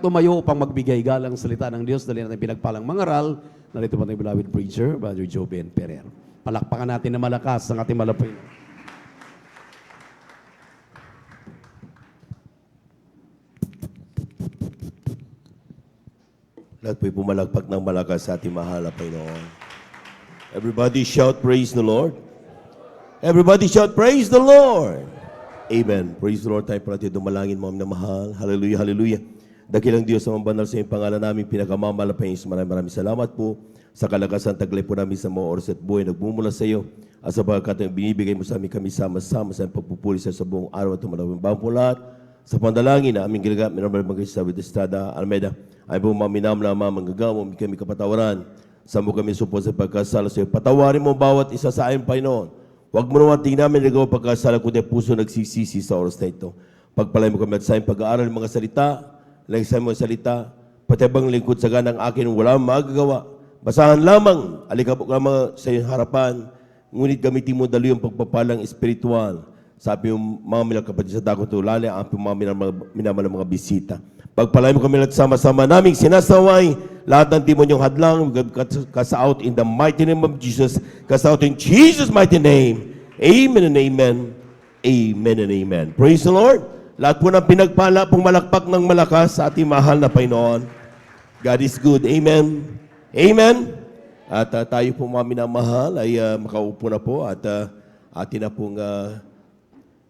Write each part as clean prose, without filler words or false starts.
tumayo upang magbigay galang salita ng Diyos. Dali natin pinagpalang mangaral. Narito po ating beloved preacher, Brother Joe Ben Ferrer. Palakpakan natin na malakas ang ating malapit. Lahat po'y pumalagpak ng malakas sa ating mahal na Panginoon. Everybody shout, praise the Lord. Everybody shout, praise the Lord. Amen. Praise the Lord. Tayo po natin dumalangin, mga minamahal. Hallelujah, hallelujah. Dakilang Diyos sa banal sa iyong pangalan namin, pinakamamalapangin. Maraming salamat po sa kalakasan taglay po namin sa mga oras at buhay. Nagmumula sa iyo at sa pagkakataong binibigay mo sa amin kami sama-sama sa pagpupuli sa buong araw at tumalawin. Bawang po lahat sa pandalangin na aming ginagamit, minamahal mag-isa with Estrada Almeida, ay po maminam na manggagawa, kami kapatawaran. Sa mo kami supos sa pagkasala sa iyo. Patawarin mo bawat isa sa ayon, Panginoon. Huwag mo naman tingin namin nagawa pagkasala kundi puso nagsisisi sa oras na ito. Pagpalay mo kami at sa iyong pag-aaral ng mga salita, lagi sa mga salita, patibang lingkod sa ganang akin, wala magagawa. Basahan lamang, alikabok lamang sa iyong harapan, ngunit gamitin mo dalo yung pagpapalang espiritual. Sabi yung mga milang kapatid sa dakot ulali, ang minamalang mga bisita. Pagpalay mo kami at sama-sama naming sinasaway, lahat ng demonyong hadlang, cast out in the mighty name of Jesus, cast out in Jesus' mighty name. Amen and amen. Amen and amen. Praise the Lord. Lahat po ng pinagpala pong malakpak ng malakas sa ating mahal na Panginoon. God is good. Amen. Amen. At tayo po mga minamahal ay makaupo na po at atin na pong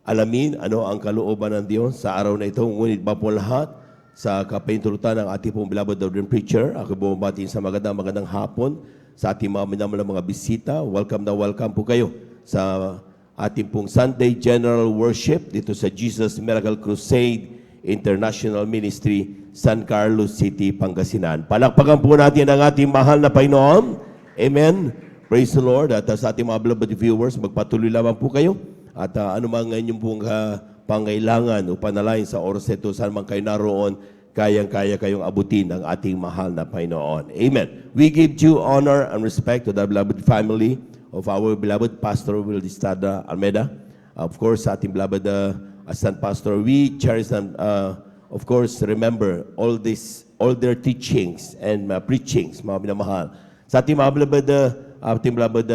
alamin ano ang kalooban ng Diyos sa araw na ito. Ngunit ba po lahat sa kapahintulutan ng ating pong beloved Reverend Preacher, ako bumabatiin sa magandang hapon sa ating mga minamahal mga bisita. Welcome na welcome po kayo sa ating pong Sunday General Worship dito sa Jesus Miracle Crusade International Ministry, San Carlos City, Pangasinan. Palakpakan po natin ang ating mahal na Panginoon. Amen. Praise the Lord. At sa ating mga beloved viewers, magpatuloy lamang po kayo. At anumang inyong pong pangailangan o panalain sa oras ito, saan man kayo naroon, kayang-kaya kayong abutin ng ating mahal na Panginoon. Amen. We give due honor and respect to the beloved family of our beloved Pastor Will Estrada Almeida. Of course, sa ating beloved Assistant Pastor, we cherish and of course remember all their teachings and preachings, mga minamahal. Sa ating mga beloved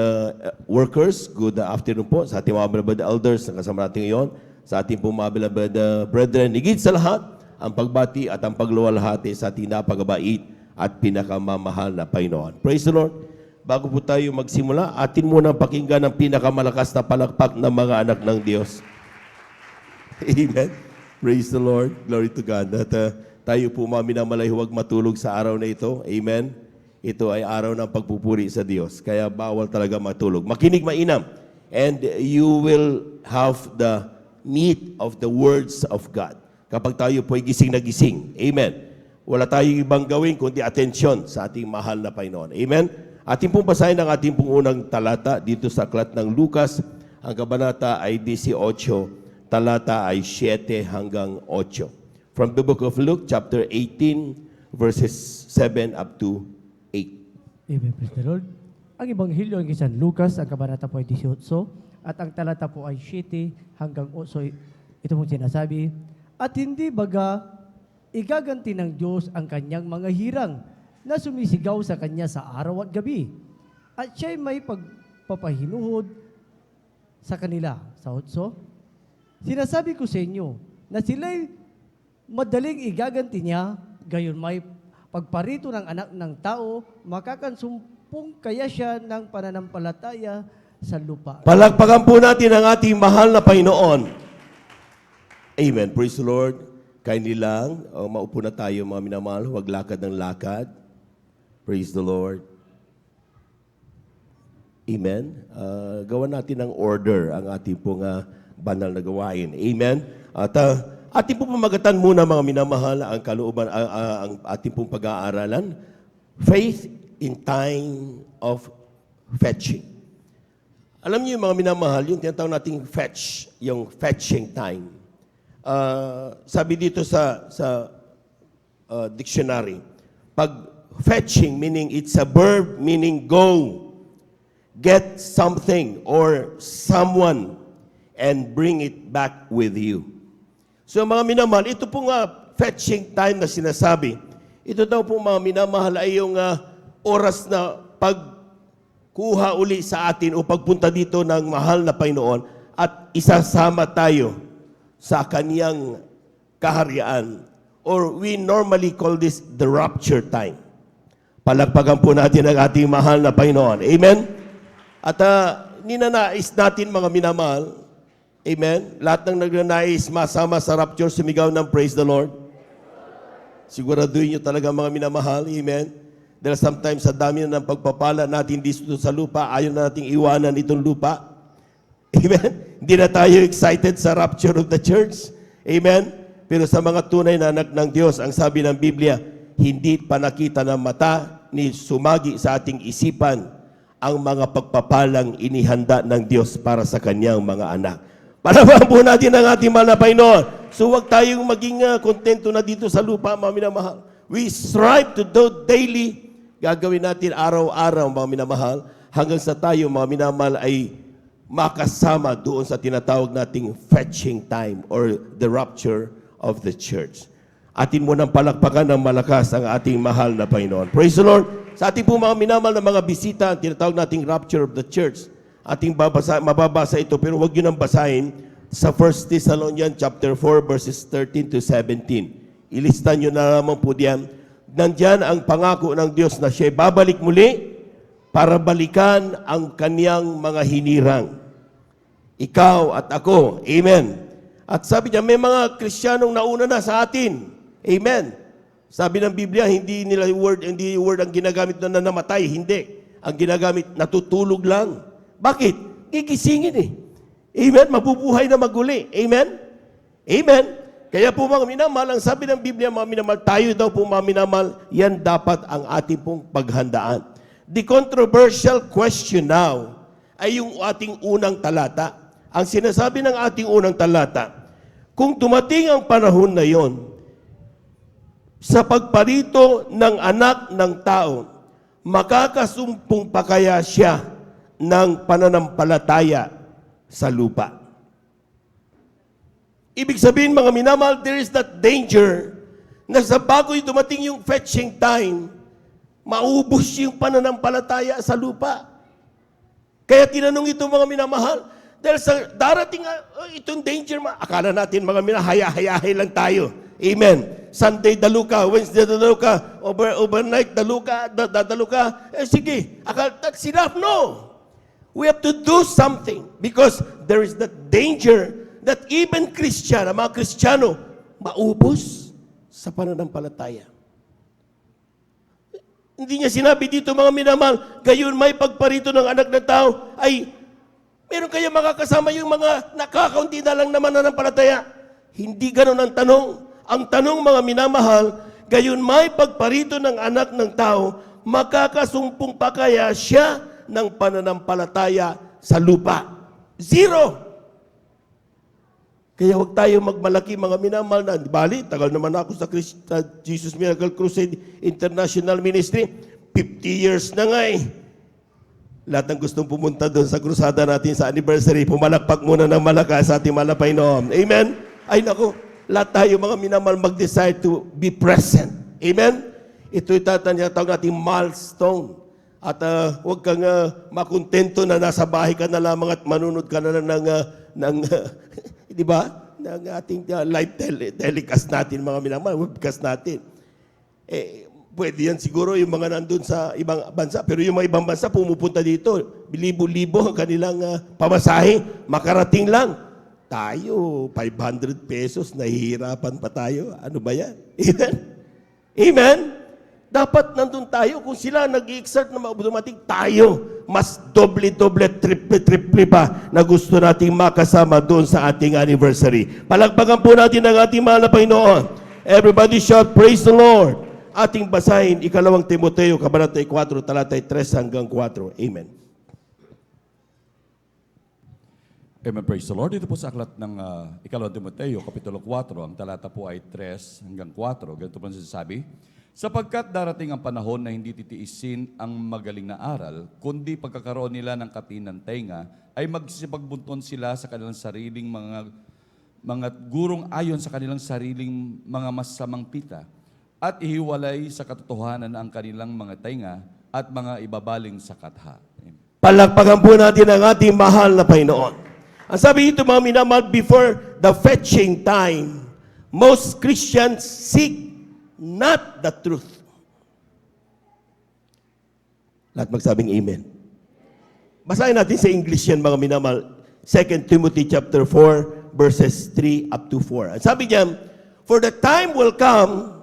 workers, good afternoon po. Sa ating mga beloved elders na kasama natin ngayon, sa ating po mga beloved brethren, higit sa lahat, ang pagbati at ang pagluwalhati sa ating napakabait at pinakamamahal na Panginoon. Praise the Lord. Bago po tayo magsimula, atin muna pakinggan ang pinakamalakas na palakpak ng mga anak ng Diyos. Amen. Praise the Lord. Glory to God. At tayo po mga minamalay, huwag matulog sa araw na ito. Amen. Ito ay araw ng pagpupuri sa Diyos. Kaya bawal talaga matulog. Makinig mainam. And you will have the meat of the words of God. Kapag tayo po ay gising na gising. Amen. Wala tayong ibang gawin kundi atensyon sa ating mahal na Panginoon. Amen. Ating pong basahin ang ating pong unang talata dito sa aklat ng Lucas. Ang kabanata ay 18, talata ay 7 hanggang 8. From the book of Luke, chapter 18, verses 7 up to 8. Amen, praise the Lord. Ang Ebanghelyo ng San Lucas, ang kabanata po ay 18, at ang talata po ay 7 hanggang 8. Ito pong sinasabi, at hindi baga igaganti ng Diyos ang kanyang mga hirang na sumisigaw sa kanya sa araw at gabi. At siya'y may pagpapahinuhod sa kanila. Sa 8, sinasabi ko sa inyo na sila'y madaling igaganti niya, gayon may pagparito ng anak ng tao, makakansumpong kaya siya ng pananampalataya sa lupa. Palakpakan po natin ang ating mahal na Panginoon. Amen. Praise the Lord. Kindly lang, maupo na tayo mga minamahal, huwag lakad ng lakad. Praise the Lord. Amen. Gawan natin ng order ang ating pong banal na gawain. Amen. At ating pong pamagatan muna mga minamahal ang kalooban, ang ating pong pag-aaralan. Faith in time of fetching. Alam niyo yung mga minamahal, yung tinatawag nating fetch, yung fetching time. Sabi dito sa dictionary, pag fetching, meaning it's a verb meaning go, get something or someone and bring it back with you. So mga minamahal, ito po nga fetching time na sinasabi, ito daw po mga minamahal ay yung oras na pagkuha uli sa atin o pagpunta dito ng mahal na Panginoon at isasama tayo sa kaniyang kaharian. Or we normally call this the rapture time. Palagpagan po natin ang ating mahal na Panginoon. Amen? At ninanais natin mga minamahal, amen? Lahat ng nagnanais masama sa rapture, sumigaw ng praise the Lord. Siguraduhin nyo talaga mga minamahal, amen? Dahil sometimes sa dami na ng pagpapala natin dito sa lupa, ayaw na nating iwanan itong lupa. Amen? Hindi na tayo excited sa rapture of the church. Amen? Pero sa mga tunay na anak ng Diyos, ang sabi ng Biblia, hindi pa nakita ng mata ni sumagi sa ating isipan ang mga pagpapalang inihanda ng Diyos para sa kanyang mga anak. Palabahan po natin ang ating mahal na Panginoon. So huwag tayong maging kontento na dito sa lupa, mga minamahal. We strive to do daily. Gagawin natin araw-araw, mga minamahal, hanggang sa tayo, mga minamahal, ay makasama doon sa tinatawag nating fetching time or the rapture of the church. Atin mo nang palakpakan ng malakas ang ating mahal na Panginoon. Praise the Lord! Sa ating po mga minamahal na mga bisita, ang tinatawag nating rapture of the church, ating mababasa ito, pero huwag yun ang basahin sa 1 Thessalonians chapter 4, verses 13 to 17. Ilista nyo na naman po diyan. Nandyan ang pangako ng Diyos na siya'y babalik muli para balikan ang kaniyang mga hinirang. Ikaw at ako. Amen. At sabi niya, may mga Kristiyanong nauna na sa atin. Amen. Sabi ng Biblia, hindi word ang ginagamit na namatay. Hindi. Ang ginagamit, natutulog lang. Bakit? Gigisingin eh. Amen? Mabubuhay na maguli. Amen? Amen? Kaya po mga minamahal, ang sabi ng Biblia, mga minamahal, tayo daw po mga minamahal, yan dapat ang ating pong paghandaan. The controversial question now ay yung ating unang talata. Ang sinasabi ng ating unang talata, kung dumating ang panahon na yon, sa pagparito ng anak ng tao, makakasumpong pa kaya siya ng pananampalataya sa lupa? Ibig sabihin mga minamahal, there is that danger na sa bago'y dumating yung fetching time, maubos yung pananampalataya sa lupa. Kaya tinanong ito mga minamahal, dahil sa darating itong danger, akala natin mga minahaya-hayahay lang tayo. Amen. Sunday daluka, Wednesday daluka, overnight daluka, daluka. Sige, that's enough. No. We have to do something because there is that danger that even Christian, ang mga Kristiyano, maubos sa pananampalataya. Hindi niya sinabi dito mga minamahal, gayon may pagparito ng anak ng tao ay meron kaya makakasama yung mga nakakaunti na lang naman nananampalataya. Hindi ganon ang tanong. Ang tanong mga minamahal, gayon may pagparito ng anak ng tao, makakasumpong pa kaya siya ng pananampalataya sa lupa? Zero! Kaya huwag tayo magmalaki mga minamahal na, bali, tagal naman ako sa Jesus Miracle Crusade International Ministry, 50 years na nga eh. Lahat ng gustong pumunta doon sa krusada natin sa anniversary, pumalakpak muna ng malakas sa ating mahal na Panginoon. Amen? Ay nako, lahat tayo mga minamahal mag-decide to be present. Amen? Ito'y tatawag natin milestone. At huwag kang makontento na nasa bahay ka na lamang at manunod ka na lang ng di ba? Ng ating live telecast natin, mga minamahal, webcast natin. Pwede yan siguro yung mga nandun sa ibang bansa. Pero yung mga ibang bansa pumupunta dito, libo-libo ang kanilang pamasahe, makarating lang. Tayo, 500 pesos, nahihirapan pa tayo. Ano ba yan? Amen? Amen? Dapat nandun tayo. Kung sila nag-i-exert na dumating, tayo, mas doble-doble, triple-triple pa na gusto nating makasama doon sa ating anniversary. Palagpagan po natin ang ating mahal na Panginoon. Everybody shout, praise the Lord. Ating basahin, 2 Timoteo, Kabanata 4, talata 3 hanggang 4. Amen. Amen, praise the Lord. Ito po sa aklat ng 2 Timoteo, Kapitulo 4, ang talata po ay 3 hanggang 4. Ganito po sinasabi, sapagkat darating ang panahon na hindi titiisin ang magaling na aral, kundi pagkakaroon nila ng katinang tenga, ay magsipagbunton sila sa kanilang sariling mga mga gurong ayon sa kanilang sariling mga masamang pita, at ihiwalay sa katotohanan ang kanilang mga tainga at mga ibabaling sa katha. Amen. Palakpakan po natin ang ating mahal na Panginoon. Ang sabi dito mga minamahal, before the fetching time, most Christians seek not the truth. Lahat magsabing amen. Basahin natin sa English yan mga minamahal. 2 Timothy chapter 4 verses 3 up to 4. Ang sabi niya, for the time will come,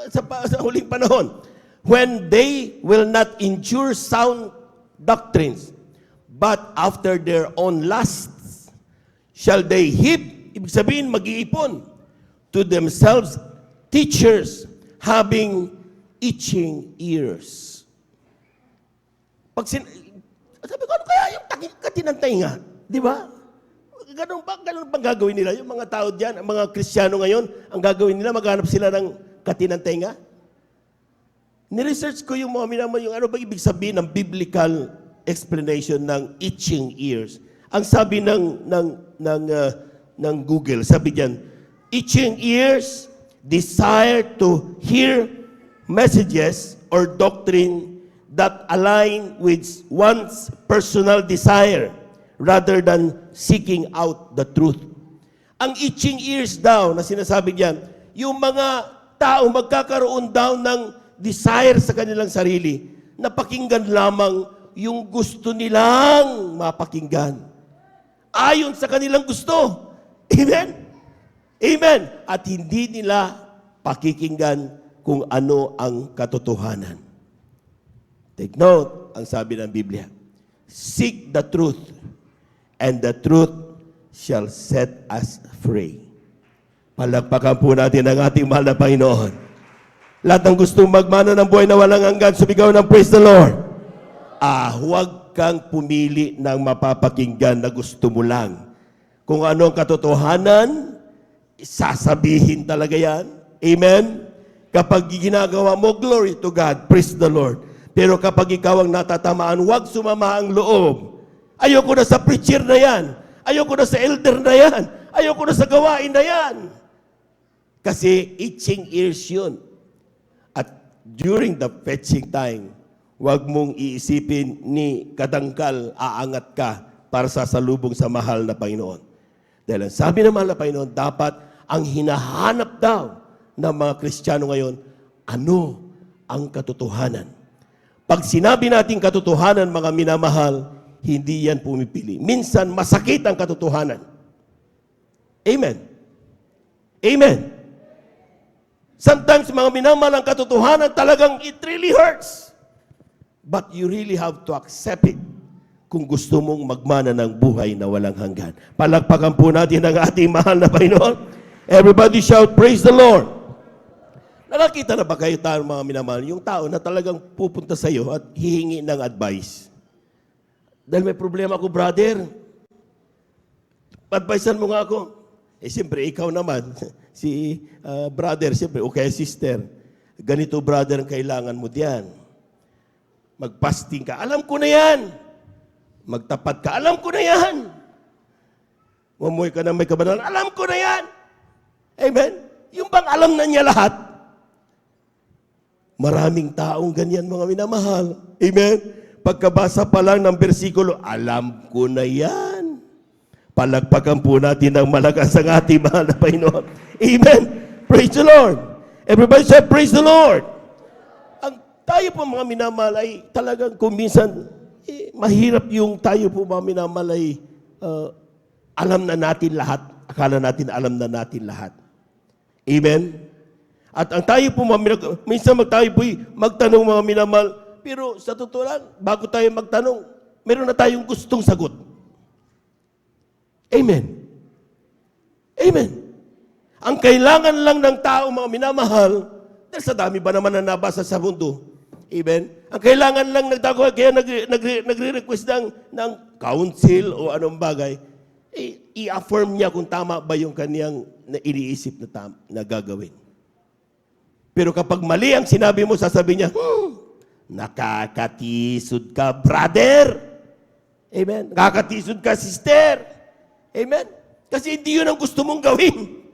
sa huling panahon, when they will not endure sound doctrines, but after their own lusts shall they heap, ibig sabihin mag-iipon, to themselves teachers having itching ears. Sabi ko, ano kaya yung katinantay nga? Di ba? Ganun bang gagawin nila? Yung mga tao diyan, ang mga Kristiyano ngayon, ang gagawin nila, maghanap sila ng katinantay nga? Niresearch ko yung mga minamahal, yung ano ba ibig sabihin ng biblical explanation ng itching ears. Ang sabi ng Google, sabi diyan, itching ears, desire to hear messages or doctrine that align with one's personal desire rather than seeking out the truth. Ang itching ears daw na sinasabi diyan, yung mga tao magkakaroon daw ng desire sa kanilang sarili na pakinggan lamang yung gusto nilang mapakinggan. Ayon sa kanilang gusto. Amen? Amen. At hindi nila pakikinggan kung ano ang katotohanan. Take note, ang sabi ng Biblia, seek the truth, and the truth shall set us free. Palakpakan po natin ang ating mahal na Panginoon. Lahat ng gustong magmana ng buhay na walang hanggan, sumigaw ng praise the Lord. Huwag kang pumili ng mapapakinggan na gusto mo lang. Kung ano ang katotohanan, sasabihin talaga yan. Amen? Kapag ginagawa mo, glory to God, praise the Lord. Pero kapag ikaw ang natatamaan, huwag sumama ang loob. Ayoko na sa preacher na yan. Ayoko na sa elder na yan. Ayoko na sa gawain na yan. Kasi itching ears yun. At during the fetching time, huwag mong iisipin ni kadangkal, aangat ka para sasalubong sa mahal na Panginoon. Dahil ang sabi ng mahal na Panginoon, dapat ang hinahanap daw ng mga Kristiyano ngayon, ano ang katotohanan? Pag sinabi natin katotohanan, mga minamahal, hindi yan pumipili. Minsan, masakit ang katotohanan. Amen. Amen. Sometimes, mga minamahal, ang katotohanan talagang it really hurts. But you really have to accept it kung gusto mong magmana ng buhay na walang hanggan. Palakpakan po natin ang ating mahal na Panginoon. Everybody shout, praise the Lord. Nakakita na ba kayo tayo mga minamahal, yung tao na talagang pupunta sa iyo at hihingi ng advice? Dahil may problema ako, brother. Advisean mo nga ako. Siyempre, ikaw naman, si brother, siyempre, o kaya sister, ganito, brother, ang kailangan mo diyan. Mag-fasting ka, alam ko na yan. Magtapat ka, alam ko na yan. Mamuhay ka na may kabanalan, alam ko na yan. Amen? Yung bang alam na niya lahat? Maraming taong ganyan, mga minamahal. Amen? Pagkabasa pa lang ng bersikulo, alam ko na yan. Palakpakan po natin ng malakas ang ating mahal na Panginoon. Amen? Praise the Lord. Everybody say, praise the Lord. Ang tayo po, mga minamahal, ay talagang kuminsan, mahirap yung tayo po, mga minamahal, ay alam na natin lahat. Akala natin alam na natin lahat. Amen? At ang tayo po, minsan tayo po magtanong, mga minamahal, pero sa totoo lang, bago tayo magtanong, meron na tayong gustong sagot. Amen. Amen. Ang kailangan lang ng tao, mga minamahal, dahil sa dami ba naman na nabasa sa mundo, amen? Ang kailangan lang ng tao, kaya nagre-request ng counsel o anong bagay, i-affirm niya kung tama ba yung kaniyang iniisip na gagawin. Pero kapag mali ang sinabi mo, sasabihin niya, nakakatisod ka, brother. Amen. Nakakatisod ka, sister. Amen. Kasi hindi yun ang gusto mong gawin.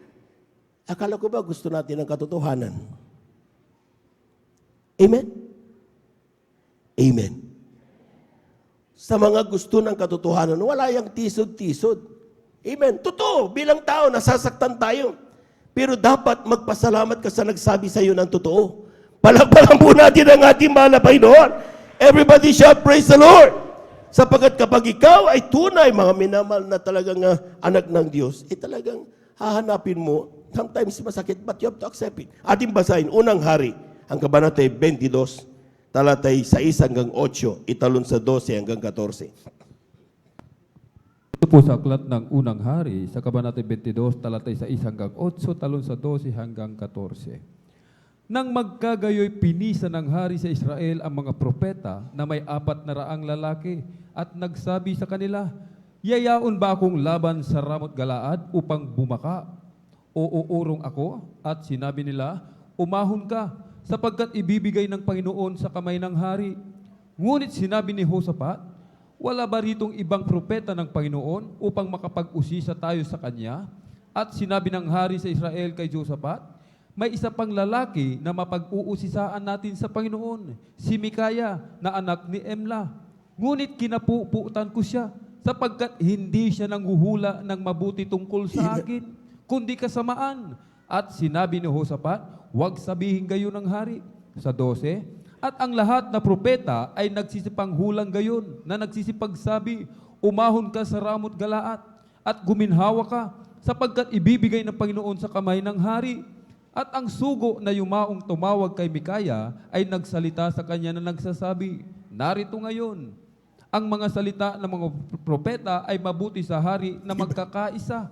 Akala ko ba gusto natin ang katotohanan? Amen? Amen. Sa mga gusto ng katotohanan, wala yung tisod-tisod. Amen. Totoo, bilang tao, nasasaktan tayo. Pero dapat magpasalamat ka sa nagsabi sa iyo ng totoo. Palakpakan po natin ang ating mahal na Panginoon. Everybody shout, praise the Lord. Sapagkat kapag ikaw ay tunay, mga minamahal na talagang anak ng Diyos, talagang hahanapin mo, sometimes masakit, but you have to accept it. Ating basahin, unang hari, ang kabanata 22, talatay 6 hanggang 8, italon sa 12 hanggang 14. Ito po sa aklat ng unang hari, sa kabanata 22, talatay 6 hanggang 8, talon sa 12 hanggang 14. Nang magkagayoy pinisa ng hari sa Israel ang mga propeta na may 400 lalaki at nagsabi sa kanila, yayaon ba akong laban sa Ramot Galaad upang bumaka? O uurong ako? At sinabi nila, umahon ka, sapagkat ibibigay ng Panginoon sa kamay ng hari. Ngunit sinabi ni Josaphat, wala ba ritong ibang propeta ng Panginoon upang makapag-usisa tayo sa kanya? At sinabi ng hari sa Israel kay Josaphat, may isa pang lalaki na mapag-uusisaan natin sa Panginoon, si Mikaya na anak ni Emla. Ngunit kinapuputan ko siya, sapagkat hindi siya nanghuhula ng mabuti tungkol sa akin, kundi kasamaan. At sinabi ni Josaphat, huwag sabihin gayon ng hari. Sa 12, at ang lahat na propeta ay nagsisipanghulang gayon, na nagsisipagsabi, umahon ka sa Ramot Galaad, at guminhawa ka, sapagkat ibibigay ng Panginoon sa kamay ng hari. At ang sugo na yumaong tumawag kay Mikaya ay nagsalita sa kanya na nagsasabi, narito ngayon, ang mga salita ng mga propeta ay mabuti sa hari na magkakaisa.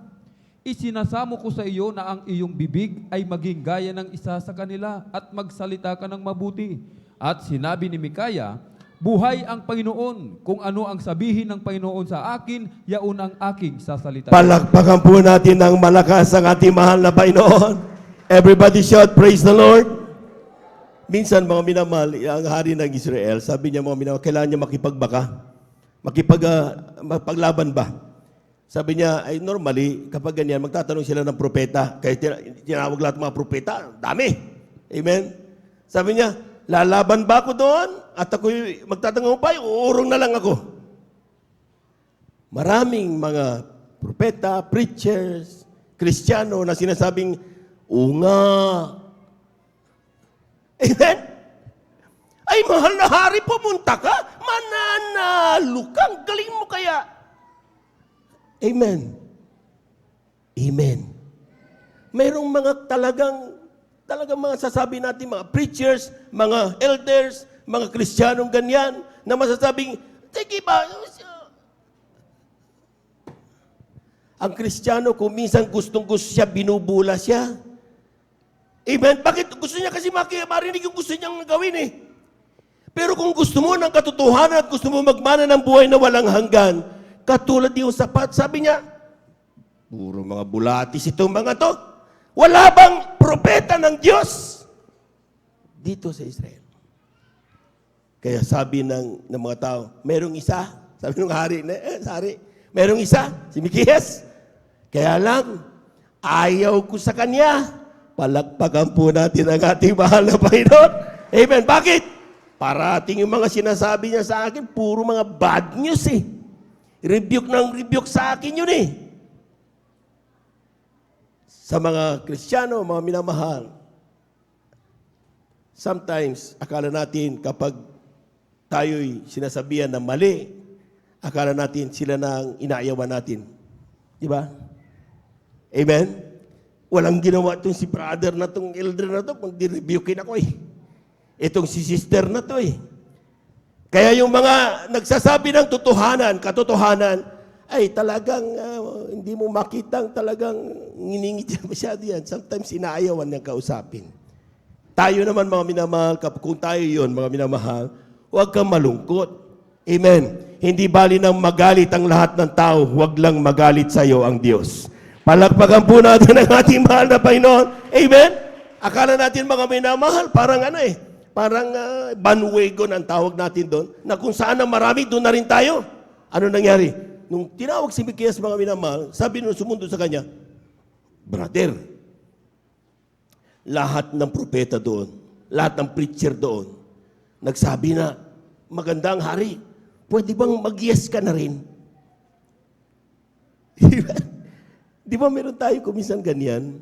Isinasamo ko sa iyo na ang iyong bibig ay maging gaya ng isa sa kanila at magsalita ka ng mabuti. At sinabi ni Mikaya, buhay ang Panginoon, kung ano ang sabihin ng Panginoon sa akin, yaon ang aking sasalita. Palakpakan po natin ng malakas ang ating mahal na Panginoon. Everybody shout, praise the Lord. Minsan, mga minamahal, ang hari ng Israel, sabi niya, mga minamahal, kailangan niya makipagbaka. Mapaglaban ba? Sabi niya, ay normally, kapag ganyan, magtatanong sila ng propeta. Kaya tinawag lahat ng mga propeta, dami. Amen? Sabi niya, lalaban ba ako doon? At ako magtatanong pa, uurong na lang ako. Maraming mga propeta, preachers, Kristiyano na sinasabing, nga. Amen? Ay, mahal na hari, pumunta ka, mananalo kang, galing mo kaya. Amen. Amen. Mayroong mga talagang mga sasabi natin, mga preachers, mga elders, mga Kristiyanong ganyan, na masasabing, sige ba, ang Kristiyano, kung minsan gustong-gusto siya, binubula siya. Amen? Bakit? Gusto niya kasi marinig yung gusto niyang gawin eh. Pero kung gusto mo ng katotohanan at gusto mo magmana ng buhay na walang hanggan, katulad yung sapat, sabi niya, puro mga bulatis itong mga to. Wala bang propeta ng Diyos dito sa Israel? Kaya sabi ng mga tao, merong isa, sabi ng hari, merong isa, si Mikiyas. Kaya lang, ayaw ko sa kanya. Palakpakan po natin ang ating mahal na Panginoon. Amen. Bakit? Parating yung mga sinasabi niya sa akin, puro mga bad news eh. Rebuke ng rebuke sa akin yun eh. Sa mga Kristiyano, mga minamahal, sometimes, akala natin kapag tayo'y sinasabihan na mali, akala natin sila na ang inaayawan natin. Di ba? Amen? Walang ginawa itong si brother na itong elder na ito, kundi rebukein ako eh. Itong si sister na ito eh. Kaya yung mga nagsasabi ng katotohanan, ay talagang hindi mo makitang talagang nginingit siya masyado yan. Sometimes inaayawan niyang kausapin. Tayo naman mga minamahal, kung tayo yun mga minamahal, huwag kang malungkot. Amen. Hindi bali nang magalit ang lahat ng tao, huwag lang magalit sa iyo ang Diyos. Palakpakan po natin ang ating mahal na Panginoon. Amen? Akala natin mga minamahal, parang parang bandwagon ang tawag natin doon, na kung saan ang marami, doon na rin tayo. Ano nangyari? nung tinawag si Mikeyas, mga minamahal, sabi nung sumunod sa kanya, brother, lahat ng propeta doon, lahat ng preacher doon, nagsabi na, magandang hari, pwede bang mag-yes ka na rin? Di ba meron tayo kuminsan ganyan,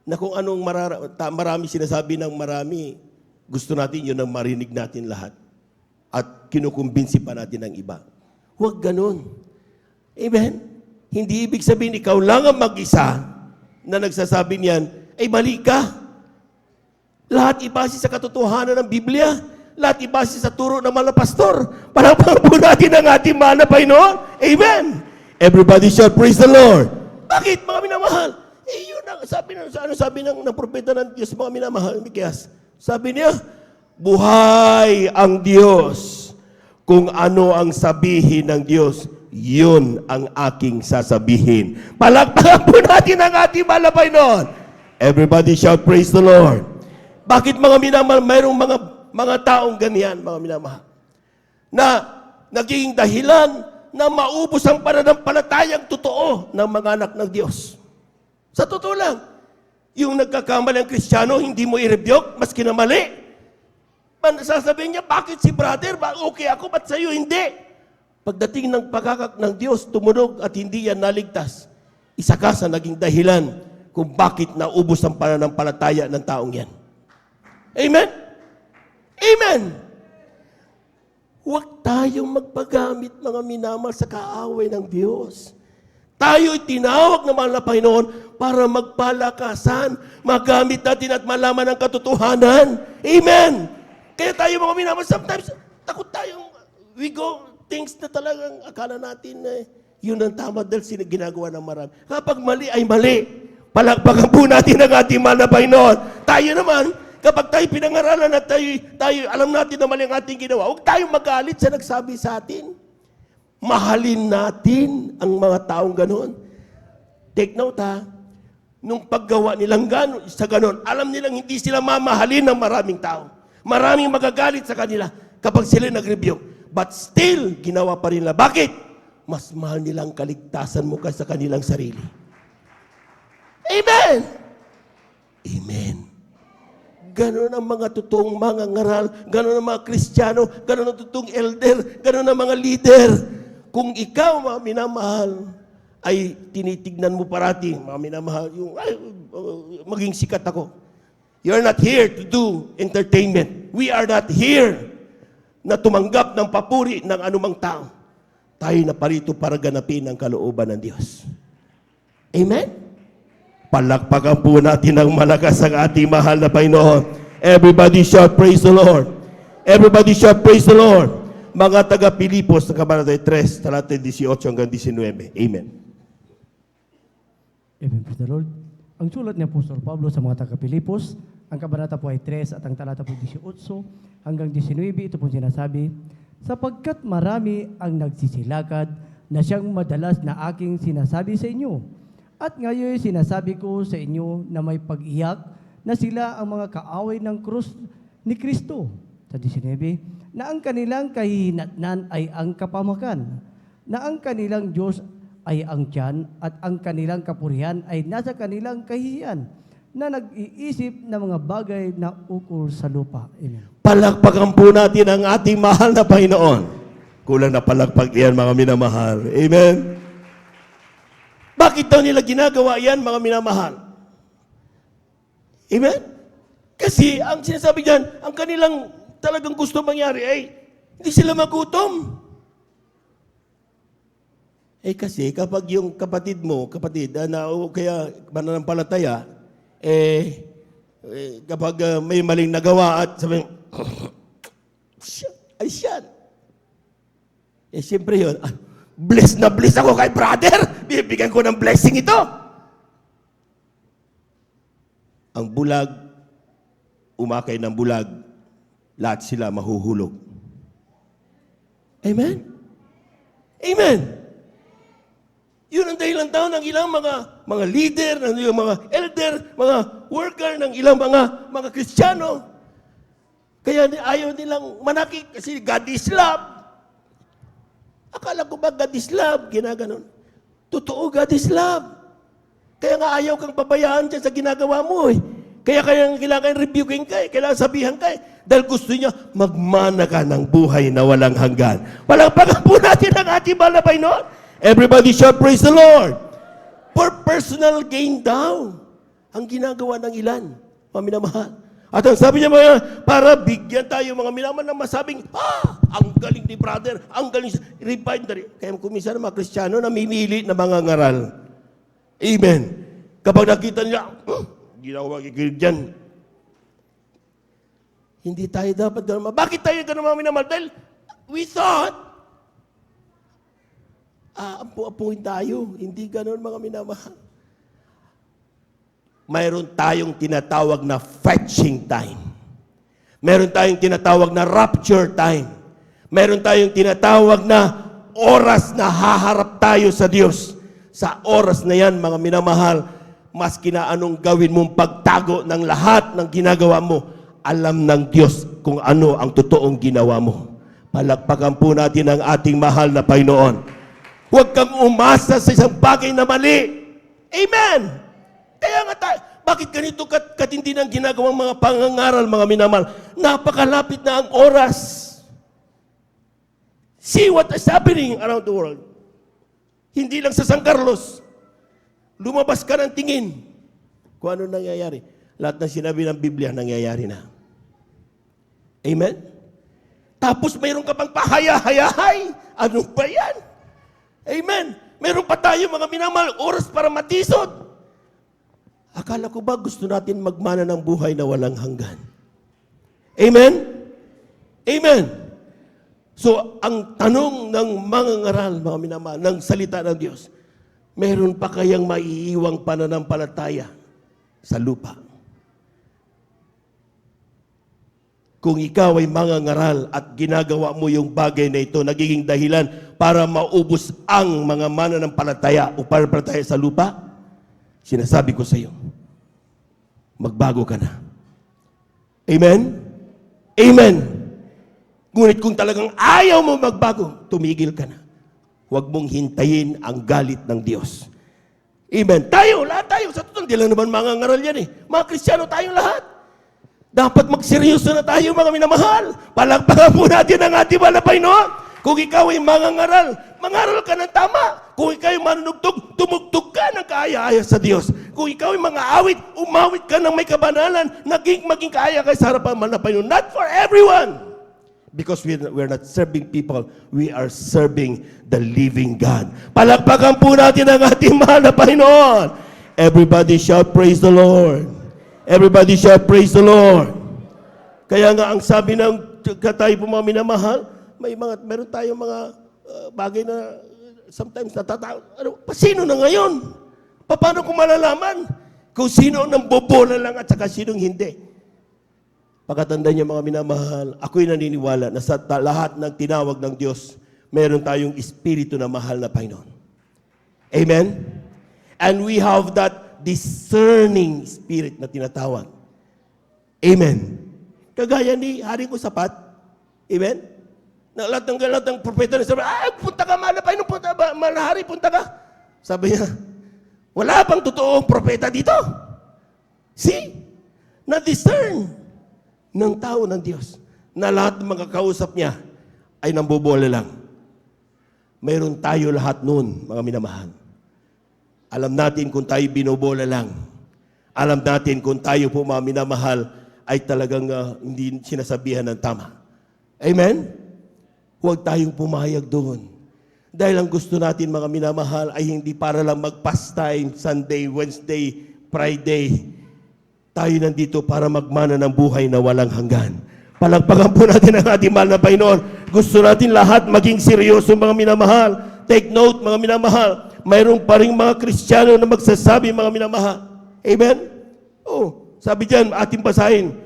na kung anong marami sinasabi ng marami, gusto natin yun ang marinig natin lahat. At kinukumbinsi pa natin ng iba. Huwag ganun. Amen? Hindi ibig sabihin ikaw lang ang mag-isa na nagsasabi niyan, ay mali ka. Lahat ibase sa katotohanan ng Biblia. Lahat ibase sa turo ng mga pastor. Palakpakan po natin ang ating mahal na Panginoon. Amen. Everybody shout, praise the Lord. Bakit, mga minamahal? Yun ang sabi ng propeta ng Diyos, mga minamahal, Mikeyas. Sabi niya, buhay ang Diyos. Kung ano ang sabihin ng Diyos, yun ang aking sasabihin. Palakpakan po natin ang ating mahal na Panginoon. Everybody shout, praise the Lord. Bakit, mga minamahal, mayroong mga taong ganyan, mga minamahal, na naging dahilan na maubos ang pananampalatayang totoo ng mga anak ng Diyos. Sa totoo lang, yung nagkakamali ang Kristiyano, hindi mo i-rebuke, maski na mali. Sasabihin niya, bakit si brother? Okay ako, ba't sa'yo hindi? Pagdating ng pagkakak ng Diyos, tumunog at hindi yan naligtas. Isa ka sa naging dahilan kung bakit naubos ang pananampalataya ng taong yan. Amen? Amen! Huwag tayong magpagamit, mga minamahal, sa kaaway ng Diyos. Tayo'y tinawag ng mahal na Panginoon para magpalakasan, magamit natin at malaman ang katotohanan. Amen! Kaya tayo, mga minamahal, sometimes, takot tayong, we go things na talagang akala natin na yun ang tama dahil ginagawa ng marami. Kapag mali ay mali, palakpakan po natin ang ating mahal na Panginoon. Tayo naman, kapag tayo pinangaralan at tayo alam natin na mali ang ating ginawa, huwag tayong magalit sa nagsabi sa atin. Mahalin natin ang mga taong ganon. Take note ha, nung paggawa nilang sa ganon, alam nilang hindi sila mamahalin ng maraming tao. Maraming magagalit sa kanila kapag sila nag-review. But still, ginawa pa rin nila. Bakit? Mas mahal nilang kaligtasan mo kaysa kanilang sarili. Amen! Amen. Ganon ang mga totoong mga ngaral, ganon ang mga Kristiyano, ganon ang totoong elder, ganon ang mga leader. Kung ikaw, mga minamahal, ay tinitignan mo parati, mga minamahal, yung, maging sikat ako. You're not here to do entertainment. We are not here na tumanggap ng papuri ng anumang tao. Tayo na parito para ganapin ang kalooban ng Diyos. Amen? Palakpakan po natin ng malakas ang ating mahal na Panginoon. Everybody shout, praise the Lord. Everybody shout, praise the Lord. Mga taga-Pilipos ng Kabanata 3, talata 18 hanggang 19. Amen. Amen, praise the Lord. Ang sulat ni Apostol Pablo sa mga taga-Pilipos, ang kabanata po ay 3 at ang talata po 18 hanggang 19, ito po sinasabi, sapagkat marami ang nagsisilakad na siyang madalas na aking sinasabi sa inyo. At ngayon sinasabi ko sa inyo na may pag-iyak na sila ang mga kaaway ng krus ni Kristo. Sa 19, na ang kanilang kahihinatnan ay ang kapamakan, na ang kanilang Diyos ay ang tiyan at ang kanilang kapurihan ay nasa kanilang kahihiyan, na nag-iisip ng mga bagay na ukol sa lupa. Amen. Palakpakan po natin ang ating mahal na Panginoon. Kulang na palakpak yan, mga minamahal. Amen? Bakit daw nila ginagawa yan, mga minamahal? Amen? Kasi ang sinasabi dyan, ang kanilang talagang gusto mangyari ay hindi sila magutom. Kasi kapag yung kapatid na o kaya mananampalataya, kapag may maling nagawa at sabi, ay siyan. Siyempre yun, bless na bless ako kay brother, bibigyan ko ng blessing ito. Ang bulag, umakay ng bulag, lahat sila mahuhulog. Amen? Amen? Yun ang dahilan daw ng ilang mga leader, ng ilang mga elder, mga worker, ng ilang mga Kristiyano. Kaya ayaw nilang manakit kasi God is love. Akala ko ba God is love? Ginaganon. Totoo, God is love. Kaya nga ayaw kang pabayaan dyan sa ginagawa mo eh. Kaya kailangan rebuking ka eh. Kailangan sabihan ka eh. Dahil gusto niya, magmana ka ng buhay na walang hanggan. Palagpagan po natin ang ating mahal na Panginoon. Everybody shout, praise the Lord. For personal gain daw. Ang ginagawa ng ilan, mga minamahal. At ang sabi niya para bigyan tayo mga minamahal na masabing, ang galing ni brother, ang galing, revive na rin. Kaya kuminsan mga Kristiyano namimili na mga ngaral. Amen. Kapag nakita nila, hindi na ako makikinig dyan. Hindi tayo dapat ganun. Bakit tayo ganun mga minamahal? Dahil we thought, ampu-ampuhin tayo. Hindi ganun mga minamahal. Mayroon tayong tinatawag na fetching time. Meron tayong tinatawag na rapture time. Meron tayong tinatawag na oras na haharap tayo sa Diyos. Sa oras na yan, mga minamahal, maski na anong gawin mong pagtago ng lahat ng ginagawa mo, alam ng Diyos kung ano ang totoong ginawa mo. Palakpakan po natin ang ating mahal na Panginoon. Huwag kang umasa sa isang bagay na mali. Amen! Kaya nga tayo, bakit ganito katindi ng ginagawang mga pangangaral, mga minamahal? Napakalapit na ang oras. See what is happening around the world. Hindi lang sa San Carlos. Lumabas ka ng tingin. Kung ano nangyayari. Lahat ng sinabi ng Biblia, nangyayari na. Amen? Tapos mayroon ka pang pahaya-hayahay. Ano ba yan? Amen? Meron pa tayo mga minamahal, oras para matisod. Akala ko ba gusto natin magmana ng buhay na walang hanggan? Amen? Amen? So, ang tanong ng mga ngaral, mga minamahal, ng salita ng Diyos, meron pa kayang maiiwang pananampalataya sa lupa? Kung ikaw ay mangangaral at ginagawa mo yung bagay na ito, nagiging dahilan para maubos ang mga mananampalataya o pananampalataya sa lupa, sinasabi ko sa iyo, magbago ka na. Amen? Amen. Ngunit kung talagang ayaw mo magbago, tumigil ka na. Huwag mong hintayin ang galit ng Diyos. Amen. Lahat tayo. Sa totoo, hindi lang naman mga ngaral yan eh. Mga Kristiyano tayong lahat. Dapat magseryoso na tayo mga minamahal. Palagpagan po natin ang ating mahal na Panginoon. Kung ikaw ay mangangaral, mangaral ka ng tama. Kung ikaw ay manunugtog, tumugtog ka ng kaaya-aya sa Diyos. Kung ikaw ay mga awit, umawit ka ng may kabanalan, maging kaaya ka sa harapan mahal na Panginoon. Not for everyone. Because we're not serving people, we are serving the living God. Palagpagan po natin ang ating mahal na Panginoon. Everybody shout, praise the Lord. Everybody shout, praise the Lord. Kaya nga ang sabi ng tayo po mga minamahal, meron tayong mga bagay na sometimes natatakot. Sino na ngayon? Paano ko malalaman kung sino ang nambobola lang at saka sinong hindi? Pagkatanda niya mga minamahal, ako'y naniniwala na sa lahat ng tinawag ng Diyos, meron tayong espiritu na mahal na Panginoon. Amen? And we have that discerning spirit na tinatawag. Amen? Kagaya ni Haring Usapat. Amen? Na lahat ng propeta na sabi, punta ka, mahal na Panginoon, punta ba? Mahal na Hari, punta ka. Sabi niya, wala bang totoong propeta dito? See? Na-discern ng tao ng Diyos na lahat ng mga kausap niya ay nambobola lang. Mayroon tayo lahat noon, mga minamahal. Alam natin kung tayo binobola lang. Alam natin kung tayo po mga minamahal ay talagang hindi sinasabihan ng tama. Amen? Huwag tayong pumayag doon. Dahil ang gusto natin mga minamahal ay hindi para lang mag-pastime, Sunday, Wednesday, Friday. Tayo nandito para magmana ng buhay na walang hanggan. Palagpagan po natin ang ating mahal na Panginoon. Gusto natin lahat maging seryoso mga minamahal. Take note mga minamahal. Mayroon pa rin mga Kristiyano na magsasabi mga minamahal. Amen? Sabi dyan, ating basahin.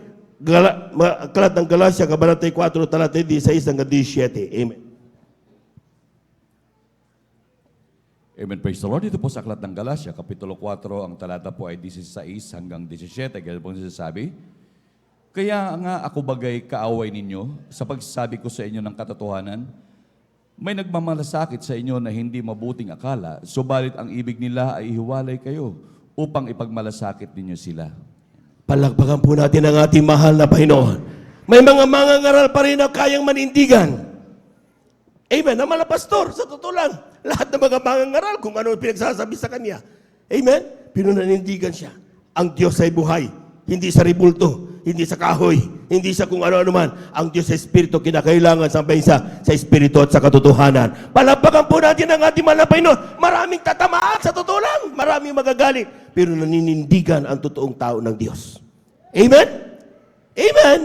Aklat ng Galacia, Kabanata 4, talata 16 hanggang 17. Amen. Amen. Praise the Lord. Ito po sa Aklat ng Galacia, Kapitulo 4, ang talata po ay 16 hanggang 17. Ganyan po sinasabi, kaya nga ako bagay kaaway ninyo sa pagsasabi ko sa inyo ng katotohanan, May nagmamalasakit sa inyo na hindi mabuting akala, subalit ang ibig nila ay ihiwalay kayo upang ipagmalasakit ninyo sila. Palakpakan po natin ang ating mahal na Panginoon. May mga mangangaral pa rin na kayang manindigan. Amen. Na mga pastor, sa totoo lang, lahat ng mga mangangaral kung ano pinagsasabi sa kanya. Amen. Pinunanindigan siya. Ang Diyos ay buhay, hindi sa ribulto, hindi sa kahoy, hindi sa kung ano-ano man. Ang Diyos sa Espiritu, kinakailangan sampayin sa Espiritu at sa katotohanan. Palakpakan po natin ang ating mahal na Panginoon. Maraming tatamaan, sa totoo lang. Maraming magagalit. Pero naninindigan ang totoong tao ng Diyos. Amen? Amen?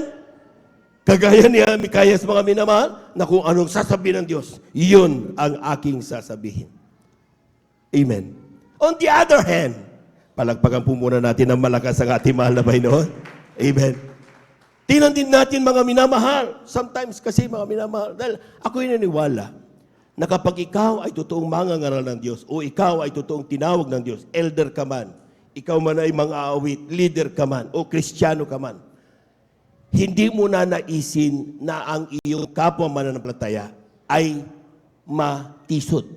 Kagaya ni Mikayas, mga minamahal, na kung anong sasabihin ng Diyos, yun ang aking sasabihin. Amen. On the other hand, palagpagan po muna natin ang malakas ang ating mahal na Panginoon. Amen. Tingnan din natin mga minamahal. Sometimes kasi mga minamahal, dahil ako'y naniniwala na kapag ikaw ay totoong mangangaral ng Diyos o ikaw ay totoong tinawag ng Diyos, elder ka man, ikaw man ay mang-aawit, leader ka man o Kristiyano ka man, hindi mo na naisin na ang iyong kapwa mananampalataya ay matisod.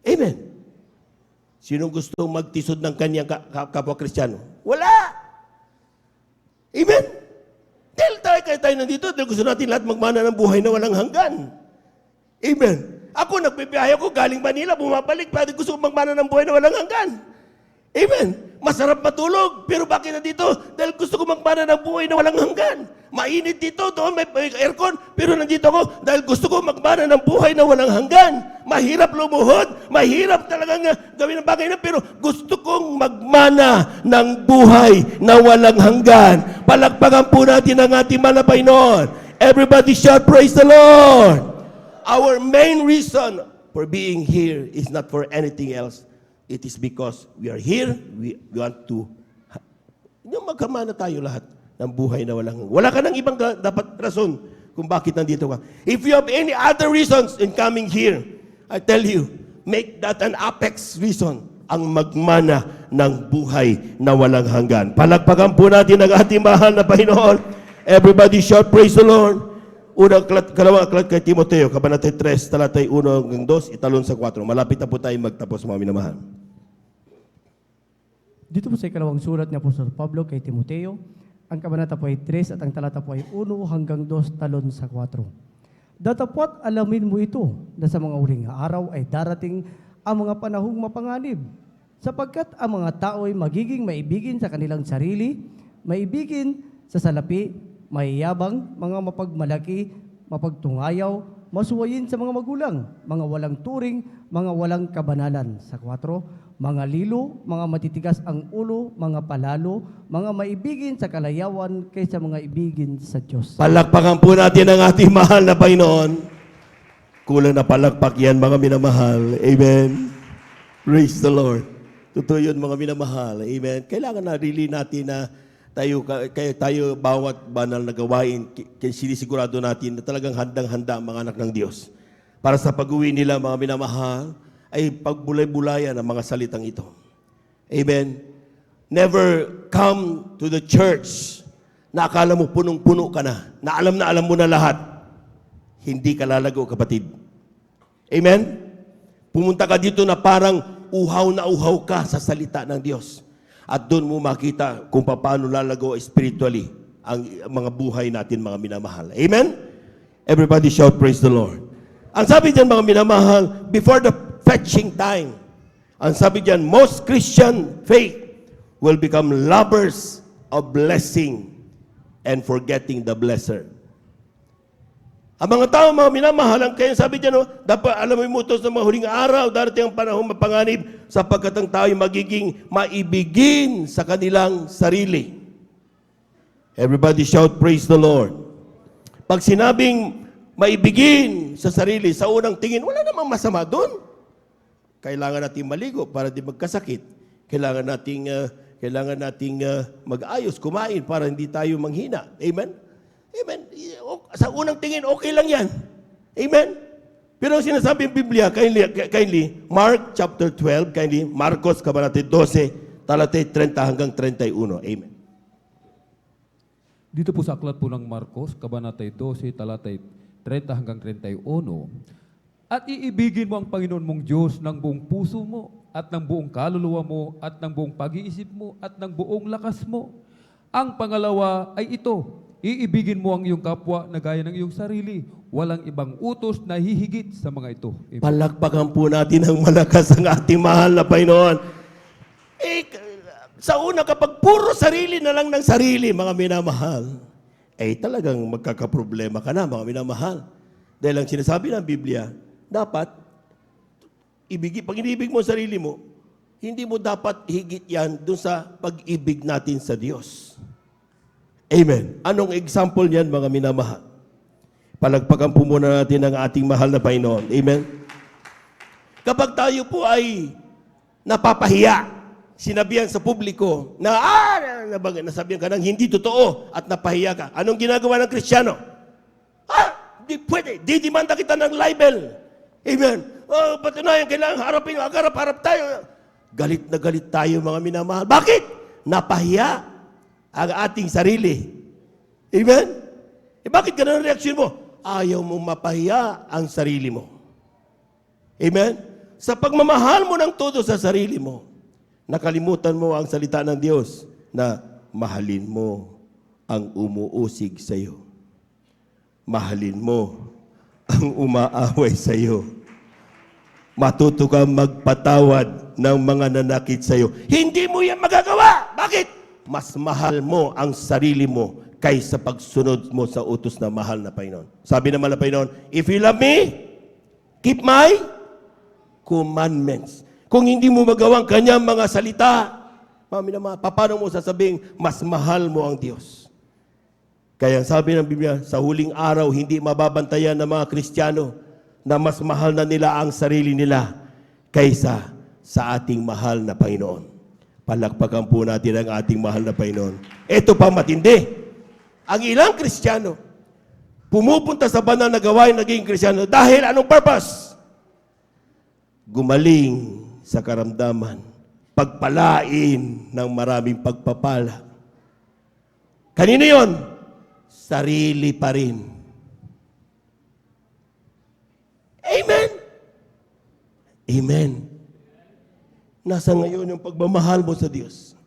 Amen. Sinong gustong magtisod ng kanyang kapwa Kristiyano? Wala! Amen? Dahil tayo nandito, dahil gusto natin lahat magmana ng buhay na walang hanggan. Amen? Ako, nagbibiyahe ako galing Manila, bumabalik, pwede gusto kong magmana ng buhay na walang hanggan. Amen? Masarap matulog, pero bakit nandito? Dahil gusto ko magmana ng buhay na walang hanggan. Mainit dito, doon may aircon, pero nandito ako dahil gusto ko magmana ng buhay na walang hanggan. Mahirap lumuhod, mahirap talagang gawin ang bagay na, pero gusto kong magmana ng buhay na walang hanggan. Palakpakan po natin ang ating mahal na Panginoon. Everybody shout, praise the Lord! Our main reason for being here is not for anything else. It is because we are here, we want to, yung magkamana tayo lahat ng buhay na walang, wala ka ng ibang dapat rason kung bakit nandito ka. If you have any other reasons in coming here, I tell you, make that an apex reason, ang magmana ng buhay na walang hanggan. Palakpakan po natin ang ating mahal na Panginoon. Everybody shout, praise the Lord. Unang kalawang aklat kay Timoteo, Kabanata 3, talatay 1 hanggang 2, italon sa 4. Malapit na po tayo magtapos, mga minamahal. Dito po sa ikalawang surat ni Apostol Pablo kay Timoteo, ang kabanata po ay 3 at ang talata po ay 1 hanggang 2 talon sa 4. Datapwat alamin mo ito na sa mga huling araw ay darating ang mga panahong mapanganib, sapagkat ang mga tao ay magiging maibigin sa kanilang sarili, maibigin sa salapi, mayayabang, mga mapagmalaki, mapagtungayaw, masuwayin sa mga magulang, mga walang turing, mga walang kabanalan. Sa 4, mga lilo, mga matitigas ang ulo, mga palalo, mga maibigin sa kalayawan kaysa mga ibigin sa Diyos. Palakpakan po natin ang ating mahal na Panginoon. Kulang na palakpak yan, mga minamahal. Amen. Praise the Lord. Totoo yun, mga minamahal. Amen. Kailangan na really natin na tayo bawat banal na gawain, sinisigurado natin na talagang handang-handa ang mga anak ng Diyos. Para sa pag-uwi nila, mga minamahal, ay pagbulay-bulayan ang mga salitang ito. Amen. Never come to the church na akala mo punong-puno ka na alam mo na lahat. Hindi ka lalago, kapatid. Amen? Pumunta ka dito na parang uhaw na uhaw ka sa salita ng Diyos. At doon mo makita kung paano lalago spiritually ang mga buhay natin, mga minamahal. Amen? Everybody shout, praise the Lord. Ang sabi dyan, mga minamahal, before the fetching time, ang sabi dyan, most Christian faith will become lovers of blessing and forgetting the blesser. Ang mga tao, mga minamahal, ang kaya sabi dyan, dapat alam mo yung utos ng mga huling araw, darating ang panahon mapanganib, sapagkat ang tao ay magiging maibigin sa kanilang sarili. Everybody shout, praise the Lord. Pag sinabing maibigin sa sarili, sa unang tingin, wala namang masama doon. Kailangan nating maligo para di magkasakit. Kailangan nating mag-ayos, kumain para hindi tayo manghina. Amen? Amen. Sa unang tingin, okay lang yan. Amen? Pero sinasabi ng Biblia, kindly, Mark chapter 12, kindly, Marcos, Kabanata 12, talatay 30 hanggang 31. Amen. Dito po sa aklat po ng Marcos, Kabanata 12, talatay 30 hanggang 31. At iibigin mo ang Panginoon mong Diyos ng buong puso mo, at ng buong kaluluwa mo, at ng buong pag-iisip mo, at ng buong lakas mo. Ang pangalawa ay ito, iibigin mo ang iyong kapwa na gaya ng iyong sarili. Walang ibang utos na hihigit sa mga ito. Amen. Palakpakan po natin ng malakas ang ating mahal na Panginoon. Sa una, kapag puro sarili na lang ng sarili, mga minamahal, talagang magkakaproblema ka na, mga minamahal. Dahil ang sinasabi ng Biblia, dapat, pag inibig mo ang sarili mo, hindi mo dapat higit yan dun sa pag-ibig natin sa Diyos. Amen. Anong example niyan, mga minamahal? Palagpagan po muna natin ang ating mahal na Panginoon. Amen. Kapag tayo po ay napapahiya, sinabihan sa publiko na nasabihan ka ng hindi totoo at napahiya ka, anong ginagawa ng Kristiyano? Di pwede. Didimanda kita ng libel. Amen. Patunayan, kailangan harap tayo. Galit na galit tayo, mga minamahal. Bakit? Napahiya ang ating sarili. Amen? Bakit ganun ang reaksyon mo? Ayaw mong mapahiya ang sarili mo. Amen? Sa pagmamahal mo ng todo sa sarili mo, nakalimutan mo ang salita ng Diyos na mahalin mo ang umuusig sa iyo. Mahalin mo ang umaaway sa iyo. Matuto kang magpatawad ng mga nanakit sa iyo. Hindi mo yan magagawa. Bakit? Mas mahal mo ang sarili mo kaysa pagsunod mo sa utos na mahal na Panginoon. Sabi naman ng Panginoon, if you love me, keep my commandments. Kung hindi mo magawang kanyang mga salita, paano mo sasabing mas mahal mo ang Diyos? Kaya sabi ng Biblia, sa huling araw, hindi mababantayan ng mga Kristiyano na mas mahal na nila ang sarili nila kaysa sa ating mahal na Panginoon. Palakpakan po natin ang ating mahal na Panginoon. Ito pa matindi. Ang ilang Kristiyano, pumupunta sa banal na gawain naging Kristiyano dahil anong purpose? Gumaling sa karamdaman, pagpalain ng maraming pagpapala. Kanino yon? Sarili pa rin. Amen? Amen. Nasa ngayon yung pagmamahal mo sa Diyos.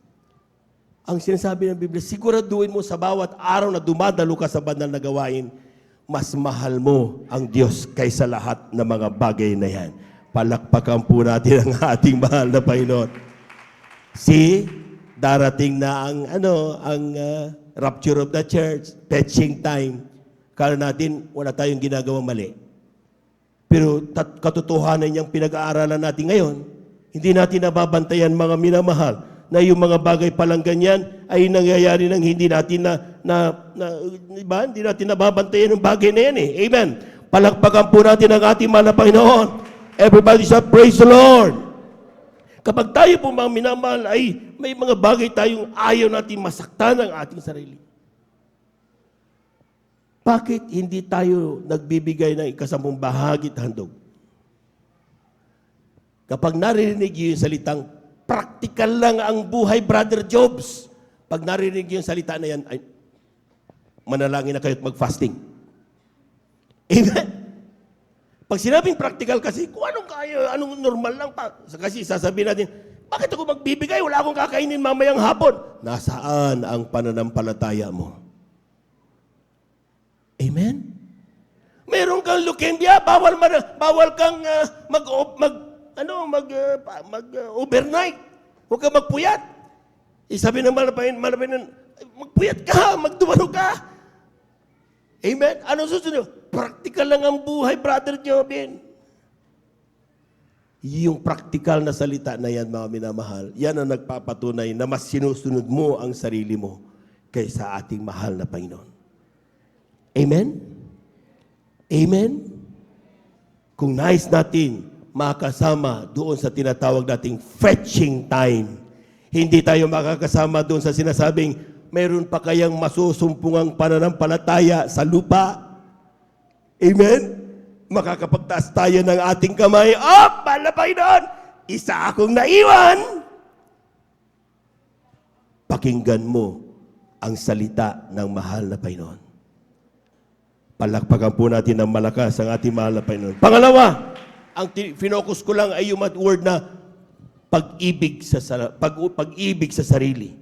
Ang sinasabi ng Biblia, siguraduhin mo sa bawat araw na dumadalo ka sa banal na gawain, mas mahal mo ang Diyos kaysa lahat ng mga bagay na yan. Palakpakan po natin ang ating mahal na Panginoon. Darating na ang rapture of the church, fetching time. Kala natin, wala tayong ginagawang mali. Pero katotohanan niyang pinag-aaralan natin ngayon, hindi natin nababantayan, mga minamahal, na yung mga bagay palang ganyan ay nangyayari ng hindi natin hindi natin nababantayan ng bagay na yan eh. Amen. Palakpakan po natin ang ating mahal na Panginoon. Everybody shout, praise the Lord. Kapag tayo po, mga minamahal, ay may mga bagay tayong ayaw natin masaktan ang ating sarili. Bakit hindi tayo nagbibigay ng ikasampung bahagi at handog? Kapag narinig yung salitang practical lang ang buhay, Brother Jobs, pag narinig yung salita na yan, ay manalangin na kayo at mag-fasting. Amen? Pag sinabing practical kasi, kung anong kaya, anong normal lang pa. Kasi sasabihin natin, bakit ako magbibigay? Wala akong kakainin mamayang hapon. Nasaan ang pananampalataya mo? Amen? Meron kang leukemia, bawal kang overnight. Huwag kang magpuyat. Sabi ng malapinan, magpuyat ka, magdumano ka. Amen? Anong susunod? Practical lang ang buhay, Brother Jobin. Yung practical na salita na yan, mga minamahal, yan ang nagpapatunay na mas sinusunod mo ang sarili mo kaysa ating mahal na Panginoon. Amen? Amen? Kung nais natin makasama doon sa tinatawag nating fetching time, hindi tayo makakasama doon sa sinasabing mayroon pa kayang masusumpungang pananampalataya sa lupa. Amen? Makakapagtaas tayo ng ating kamay. Malapay doon! Isa akong naiwan! Pakinggan mo ang salita ng mahal na Panginoon. Palakpakan po natin ng malakas ang ating mahal na Panginoon. Pangalawa, ang finokus ko lang ay yung word na pag-ibig pag-ibig sa sarili.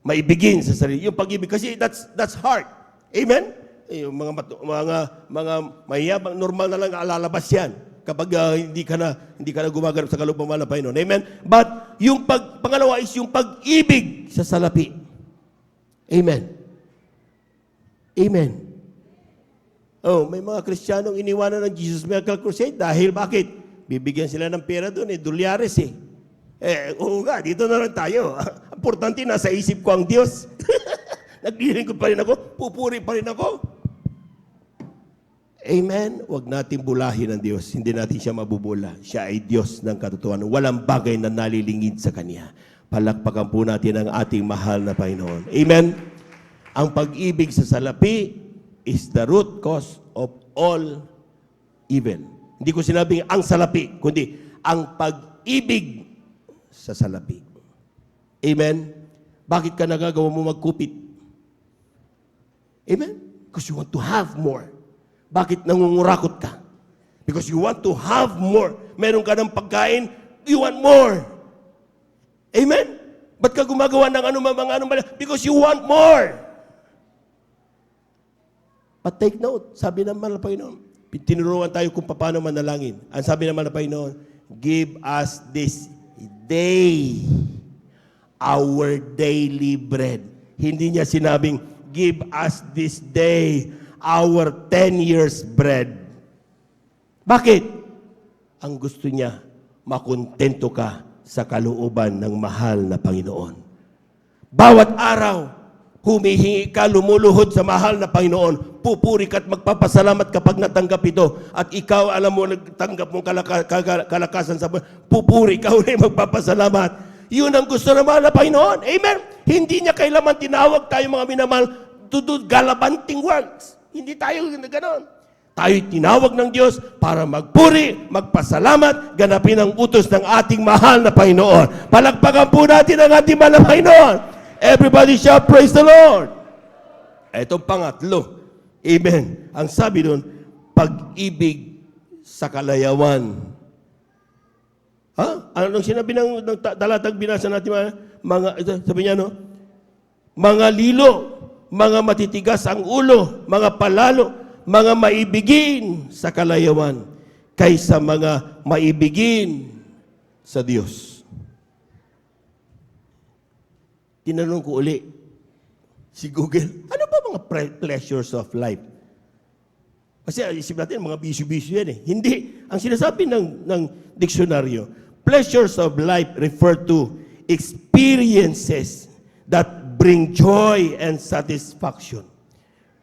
Maibigin sa sarili. Yung pag-ibig kasi that's heart. Amen? Yung mga mayabang normal na lang alalabas yan kapag hindi ka na gumaganap sa kalooban ng mahal na Panginoon. Amen? But yung pangalawa is yung pag-ibig sa salapi. Amen. Amen. Oh, may mga Kristiyanong iniwanan ng Jesus Miracle Crusade dahil bakit? Bibigyan sila ng pera doon, dolyares eh. Oo nga, dito na lang tayo. Importante, nasa isip ko ang Diyos. Naglilingkod pa rin ako, pupuri pa rin ako. Amen? Huwag natin bulahin ang Diyos. Hindi natin siya mabubula. Siya ay Diyos ng katotohanan. Walang bagay na nalilingid sa Kanya. Palakpakan po natin ang ating mahal na Panginoon. Amen? Ang pag-ibig sa salapi is the root cause of all evil. Hindi ko sinabing ang salapi, kundi ang pag-ibig sa salapi. Amen? Bakit ka nagagawa mo magkupit? Amen? Because you want to have more. Bakit nangungurakot ka? Because you want to have more. Meron ka ng pagkain, you want more. Amen? Ba't ka gumagawa ng mga because you want more. But take note, sabi ng mahal na Panginoon, tinuruan tayo kung paano manalangin. Ang sabi ng mahal na Panginoon, give us this day our daily bread. Hindi niya sinabing, give us this day our 10 years bread. Bakit? Ang gusto niya, makontento ka sa kalooban ng mahal na Panginoon. Bawat araw, humihingi ka, lumuluhod sa mahal na Panginoon, pupuri ka at magpapasalamat kapag natanggap ito. At ikaw, alam mo, nagtanggap mong kalakasan sa pupuri ka ulit, magpapasalamat. Yun ang gusto ng mahal na Panginoon. Amen? Hindi niya kailanman tinawag tayo mga minamahal to do galabanting works. Hindi tayo ganoon. Tayo tinawag ng Diyos para magpuri, magpasalamat, ganapin ang utos ng ating mahal na Panginoon. Palakpakan po natin ang ating mahal na Panginoon. Everybody shout, praise the Lord. Itong pangatlo. Amen. Ang sabi doon, pag-ibig sa kalayawan. Ha? Ano nang sinabi ng talatang binasa natin? Sabi niya, no? Mga lilo, mga matitigas ang ulo, mga palalo, mga maibigin sa kalayawan, kaysa mga maibigin sa Diyos. Tinanong ko uli, si Google, ano ba mga pleasures of life? Kasi isip natin, mga bisyo-bisyo yan eh. Hindi. Ang sinasabi ng diksyonaryo, pleasures of life refer to experiences that bring joy and satisfaction,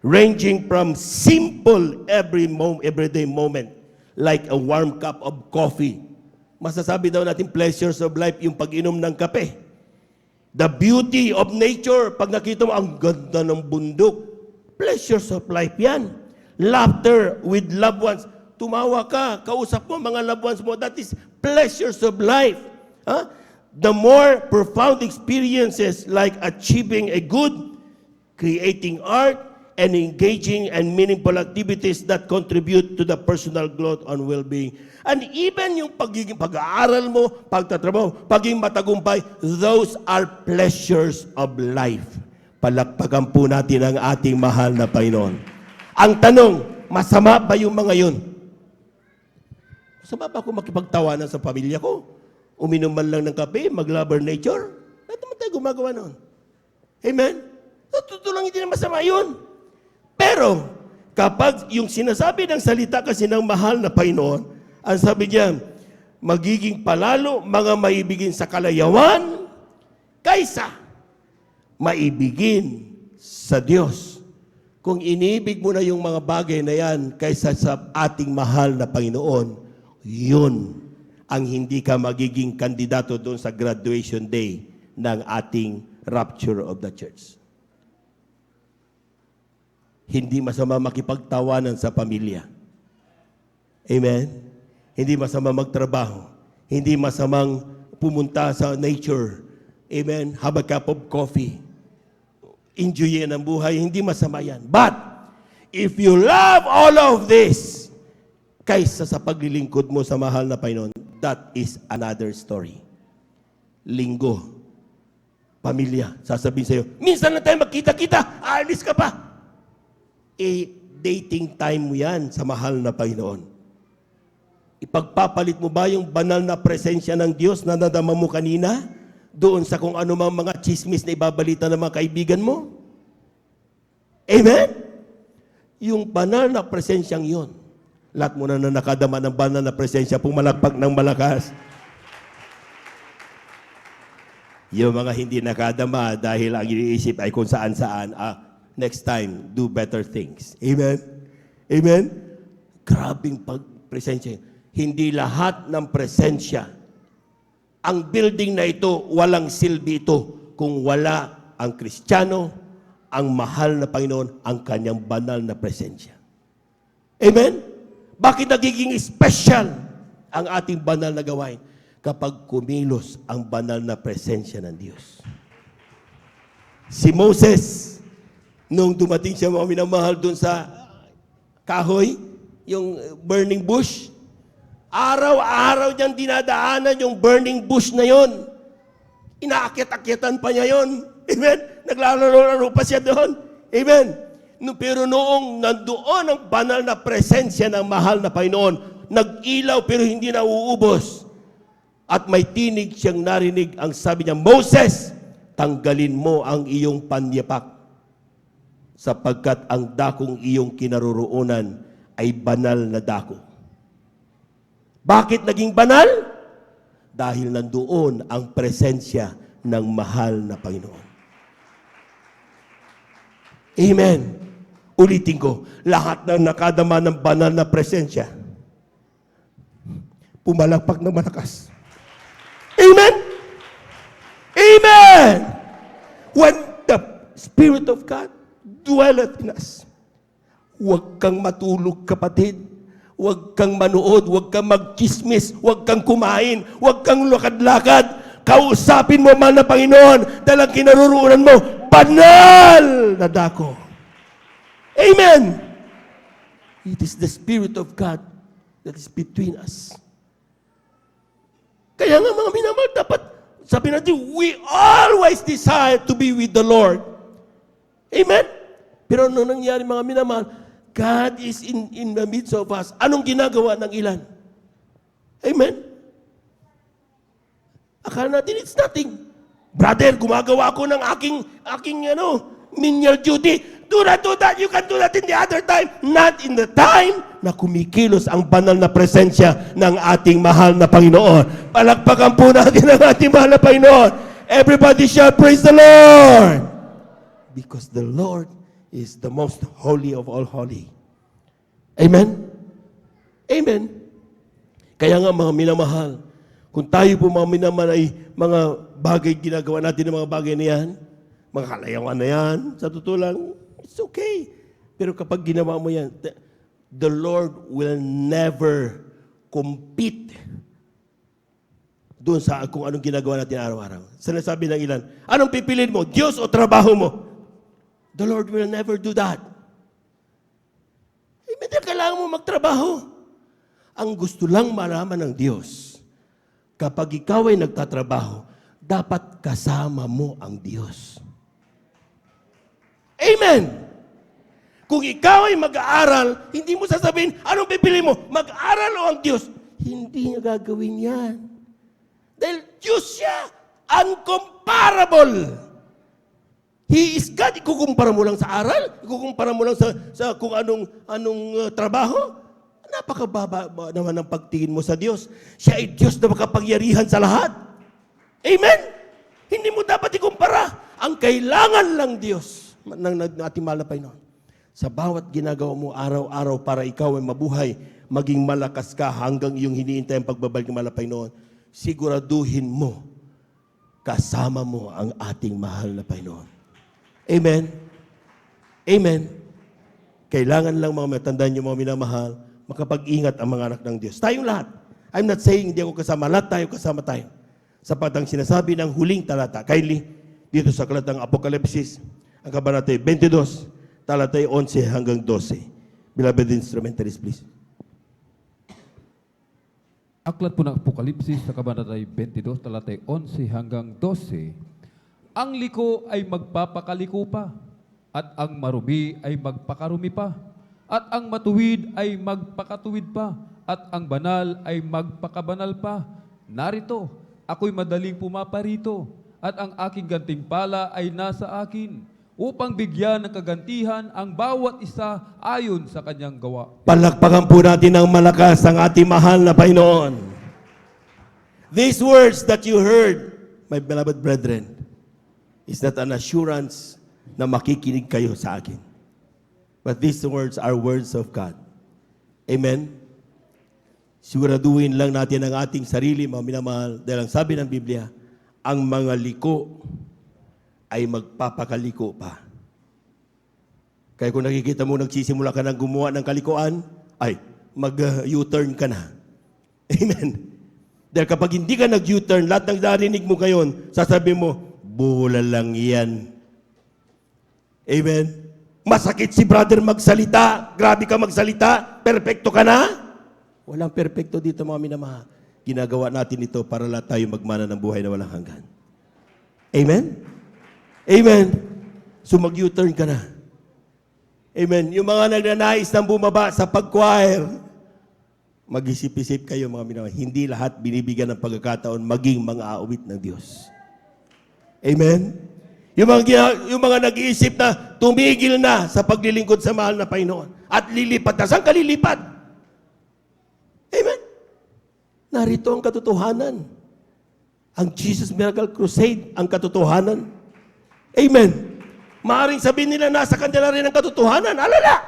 ranging from simple everyday moment, like a warm cup of coffee. Masasabi daw natin pleasures of life yung pag-inom ng kape. The beauty of nature, pag nakita mo, ang ganda ng bundok. Pleasures of life yan. Laughter with loved ones. Tumawa ka, kausap mo mga loved ones mo. That is pleasures of life. Huh? The more profound experiences like achieving a good, creating art, and engaging in meaningful activities that contribute to the personal growth and well-being. And even yung pag-aaral mo, pagtatrabaho, pagiging matagumpay, those are pleasures of life. Palakpakan po natin ang ating mahal na Panginoon. Ang tanong, masama ba yung mga yun? Masama ba ako makipagtawanan sa pamilya ko? Uminom man lang ng kape, mag-lover nature? Lahat naman tayo gumagawa noon. Amen? Totoo lang, hindi na masama yun. Pero, kapag yung sinasabi ng salita kasi ng mahal na Panginoon, ang sabi niya, magiging palalo mga maibigin sa kalayawan kaysa maibigin sa Diyos. Kung iniibig mo na yung mga bagay na yan kaysa sa ating mahal na Panginoon, yun ang hindi ka magiging kandidato doon sa graduation day ng ating rapture of the church. Hindi masama makipagtawanan sa pamilya. Amen? Hindi masama magtrabaho. Hindi masamang pumunta sa nature. Amen? Have a cup of coffee. Enjoyin ang buhay. Hindi masama yan. But, if you love all of this, kaysa sa paglilingkod mo sa mahal na Panginoon, that is another story. Linggo, pamilya, sasabihin sa'yo, minsan na tayo magkita-kita, aalis ka pa. Dating time mo yan sa mahal na Panginoon. Ipagpapalit mo ba yung banal na presensya ng Diyos na nadama mo kanina doon sa kung ano mga chismis na ibabalita ng mga kaibigan mo? Amen? Yung banal na presensyang yon. Lahat mo na nakadama ng banal na presensya, pumalakpak ng malakas. Yung mga hindi nakadama dahil ang iniisip ay kung saan-saan, next time, do better things. Amen? Amen? Grabing presensya. Hindi lahat ng presensya. Ang building na ito, walang silbi ito kung wala ang Kristiyano, ang mahal na Panginoon, ang kanyang banal na presensya. Amen? Bakit nagiging special ang ating banal na gawain? Kapag kumilos ang banal na presensya ng Diyos. Si Moses, nung dumating siya mga minamahal doon sa kahoy, yung burning bush, araw-araw niyang dinadaanan yung burning bush na yon. Inaakyat-akyatan pa niya yon. Amen? Naglalaro-laro pa siya doon. Amen? Pero noong nandoon ang banal na presensya ng mahal na Panginoon, nag-ilaw pero hindi na uubos. At may tinig siyang narinig, ang sabi niya, Moses, tanggalin mo ang iyong panyapak sapagkat ang dakong iyong kinaroroonan ay banal na dako. Bakit naging banal? Dahil nandoon ang presensya ng mahal na Panginoon. Amen. Ulitin ko, lahat ng nakadama ng banal na presensya, pumalakpak ng malakas. Amen? Amen! When the Spirit of God dwelleth in us, huwag kang matulog, kapatid. Huwag kang manood, huwag kang magchismis, huwag kang kumain, huwag kang lakad-lakad. Kausapin mo man na Panginoon dahil ang kinaroroonan mo, banal na dako. Amen! It is the Spirit of God that is between us. Kaya nga mga minamahal, dapat sabi natin, we always desire to be with the Lord. Amen? Pero ano nangyari mga minamahal? God is in the midst of us. Anong ginagawa ng ilan? Amen? Akala natin it's nothing. Brother, gumagawa ako ng aking menial duty. Do not do that. You can do that in the other time. Not in the time na kumikilos ang banal na presensya ng ating mahal na Panginoon. Palakpakan po natin ang ating mahal na Panginoon. Everybody shall praise the Lord. Because the Lord is the most holy of all holy. Amen? Amen? Kaya nga mga minamahal, kung tayo po mga minamahal ay mga bagay ginagawa natin ng mga bagay na yan, mga kalayawan na yan, sa totoo lang, it's okay. Pero kapag ginawa mo yan, the Lord will never compete doon sa kung anong ginagawa natin araw-araw. Sinasabi ng ilan, anong pipiliin mo? Diyos o trabaho mo? The Lord will never do that. Hindi kailangan mo magtrabaho. Ang gusto lang malaman ng Diyos, kapag ikaw ay nagtatrabaho, dapat kasama mo ang Diyos. Amen! Kung ikaw ay mag-aaral, hindi mo sasabihin, anong pipili mo? Mag-aral o ang Diyos? Hindi niya gagawin yan. Dahil Diyos siya, uncomparable. He is God. Ikukumpara mo lang sa aral? Ikukumpara mo lang sa kung anong trabaho? Napakababa naman ang pagtingin mo sa Diyos. Siya ay Diyos na makapangyarihan sa lahat. Amen? Hindi mo dapat ikumpara. Ang kailangan lang Diyos ng ating mahal na Panginoon. Sa bawat ginagawa mo araw-araw para ikaw ay mabuhay, maging malakas ka hanggang iyong hiniintay ang pagbabalik ng mahal na Panginoon, siguraduhin mo, kasama mo ang ating mahal na Panginoon. Amen? Amen? Kailangan lang mga matandaan niyo mga minamahal, makapag-ingat ang mga anak ng Diyos. Tayong lahat. I'm not saying hindi ako kasama. Lahat tayo kasama tayo. Sapat ang sinasabi ng huling talata. Kindly, dito sa aklat ng Apokalipsis, ang kabanata 22, talatay 11 hanggang 12. Beloved instrumentalist, please. Aklat po ng Apokalipsis sa kabanata 22, talatay 11 hanggang 12. Ang liko ay magpapakaliko pa, at ang marumi ay magpakarumi pa, at ang matuwid ay magpakatuwid pa, at ang banal ay magpakabanal pa. Narito, ako'y madaling pumaparito, at ang aking gantimpala ay nasa akin, upang bigyan ng kagantihan ang bawat isa ayon sa kanyang gawa. Palakpakan po natin ng malakas ang ating mahal na Panginoon. These words that you heard, my beloved brethren, is not an assurance na makikinig kayo sa akin. But these words are words of God. Amen? Siguraduhin lang natin ang ating sarili, mga minamahal, dahil ang sabi ng Biblia, ang mga liko ay magpapakaliko pa. Kaya kung nakikita mo nagsisimula ka ng gumawa ng kalikuan, ay mag-U-turn ka na. Amen. Dahil kapag hindi ka nag-U-turn, lahat ng narinig mo ngayon, sasabihin mo, bola lang yan. Amen. Masakit si brother magsalita, grabe ka magsalita, perfecto ka na? Walang perfecto dito, mga minamahal. Ginagawa natin ito para lahat tayo magmana ng buhay na walang hanggan. Amen? Amen. So mag-U-turn ka na. Amen. Yung mga nagnanais ng bumaba sa pag-choir, mag-isip-isip kayo, mga minamahal. Hindi lahat binibigyan ng pagkakataon maging mga aawit ng Diyos. Amen? Yung mga nag-iisip na tumigil na sa paglilingkod sa mahal na Panginoon at lilipat na. Saan ka lilipat? Amen? Narito ang katotohanan. Ang Jesus Miracle Crusade, ang katotohanan. Amen. Maaring sabihin nila, nasa kanila rin ang katotohanan. Alala!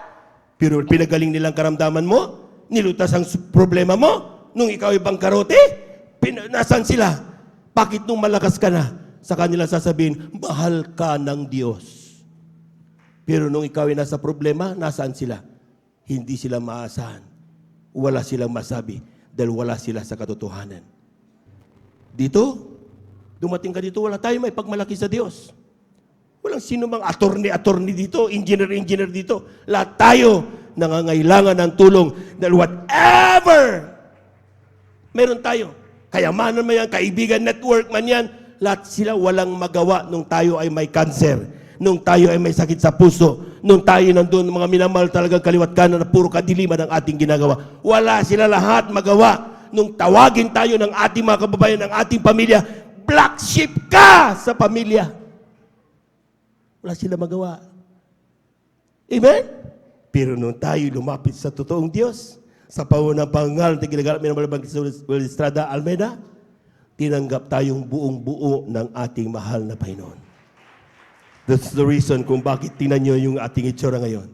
Pero pinagaling nilang karamdaman mo, nilutas ang problema mo, nung ikaw ay bangkarote, nasan sila? Bakit nung malakas ka na? Sa kanila sasabihin, mahal ka ng Diyos. Pero nung ikaw ay nasa problema, nasaan sila? Hindi sila maasahan. Wala silang masabi dahil wala sila sa katotohanan. Dito, dumating ka dito, wala tayo may pagmalaki sa Diyos. Walang sino mang attorney dito, engineer dito. Lahat tayo nangangailangan ng tulong dahil whatever meron tayo, kayamanan man yan, kaibigan, network man yan, lahat sila walang magawa nung tayo ay may cancer, nung tayo ay may sakit sa puso, nung tayo nandun, mga minamahal talagang kaliwat kanan na puro kadiliman ang ating ginagawa. Wala sila lahat magawa. Nung tawagin tayo ng ating mga kababayan, ng ating pamilya, black sheep ka sa pamilya. Wala sila magawa. Amen? Pero nung tayo lumapit sa totoong Diyos, sa paunang pangal na ginagalap ng Malabang Estrada Almeida, tinanggap tayong buong-buo ng ating mahal na Panginoon. That's the reason kung bakit tingnan nyo yung ating itsura ngayon.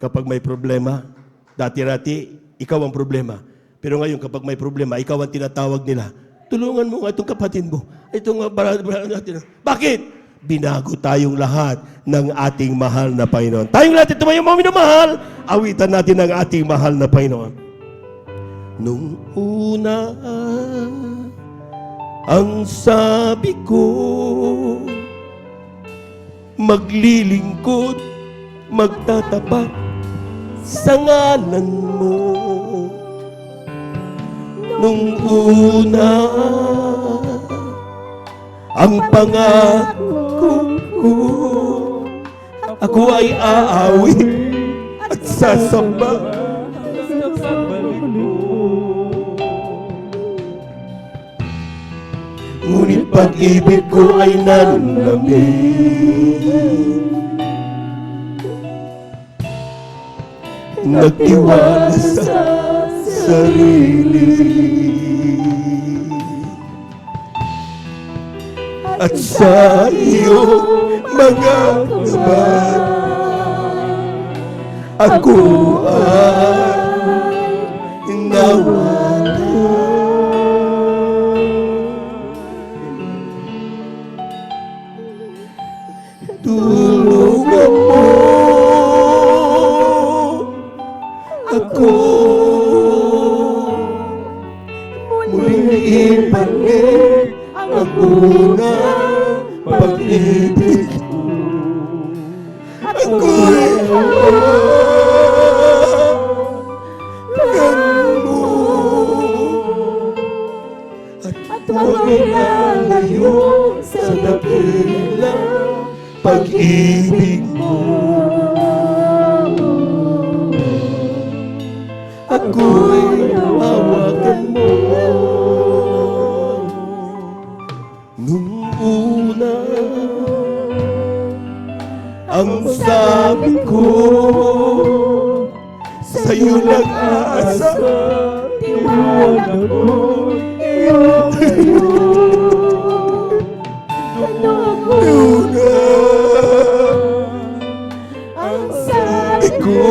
Kapag may problema, dati-rati, ikaw ang problema. Pero ngayon, kapag may problema, ikaw ang tinatawag nila. Tulungan mo nga itong kapatid mo. Itong natin. Bakit? Binago tayong lahat ng ating mahal na Panginoon. Tayong lahat, ito ba yung mga minamahal? Awitan natin ang ating mahal na Panginoon. Nung una, ang sabi ko, maglilingkod, magtatapat sa ngalan mo. Nung una, ang pangako ko, ako ay aawit at sasamba sa balik mo. Ngunit pag-ibig ko ay nanlamig, nagtiwala sa sarili at sa iyong mga gabat ako ay nawala. Tulungan mo ako muling ibalik ang unang pag-ibig ko. Ako'y At huwag ilalayo sa dakilang pag-ibig mo. Ako'y hawakan mo. Nung una, ang sabi ko, sa'yo nag-aasa, tiwala ko, iyong una, ang sabi ko,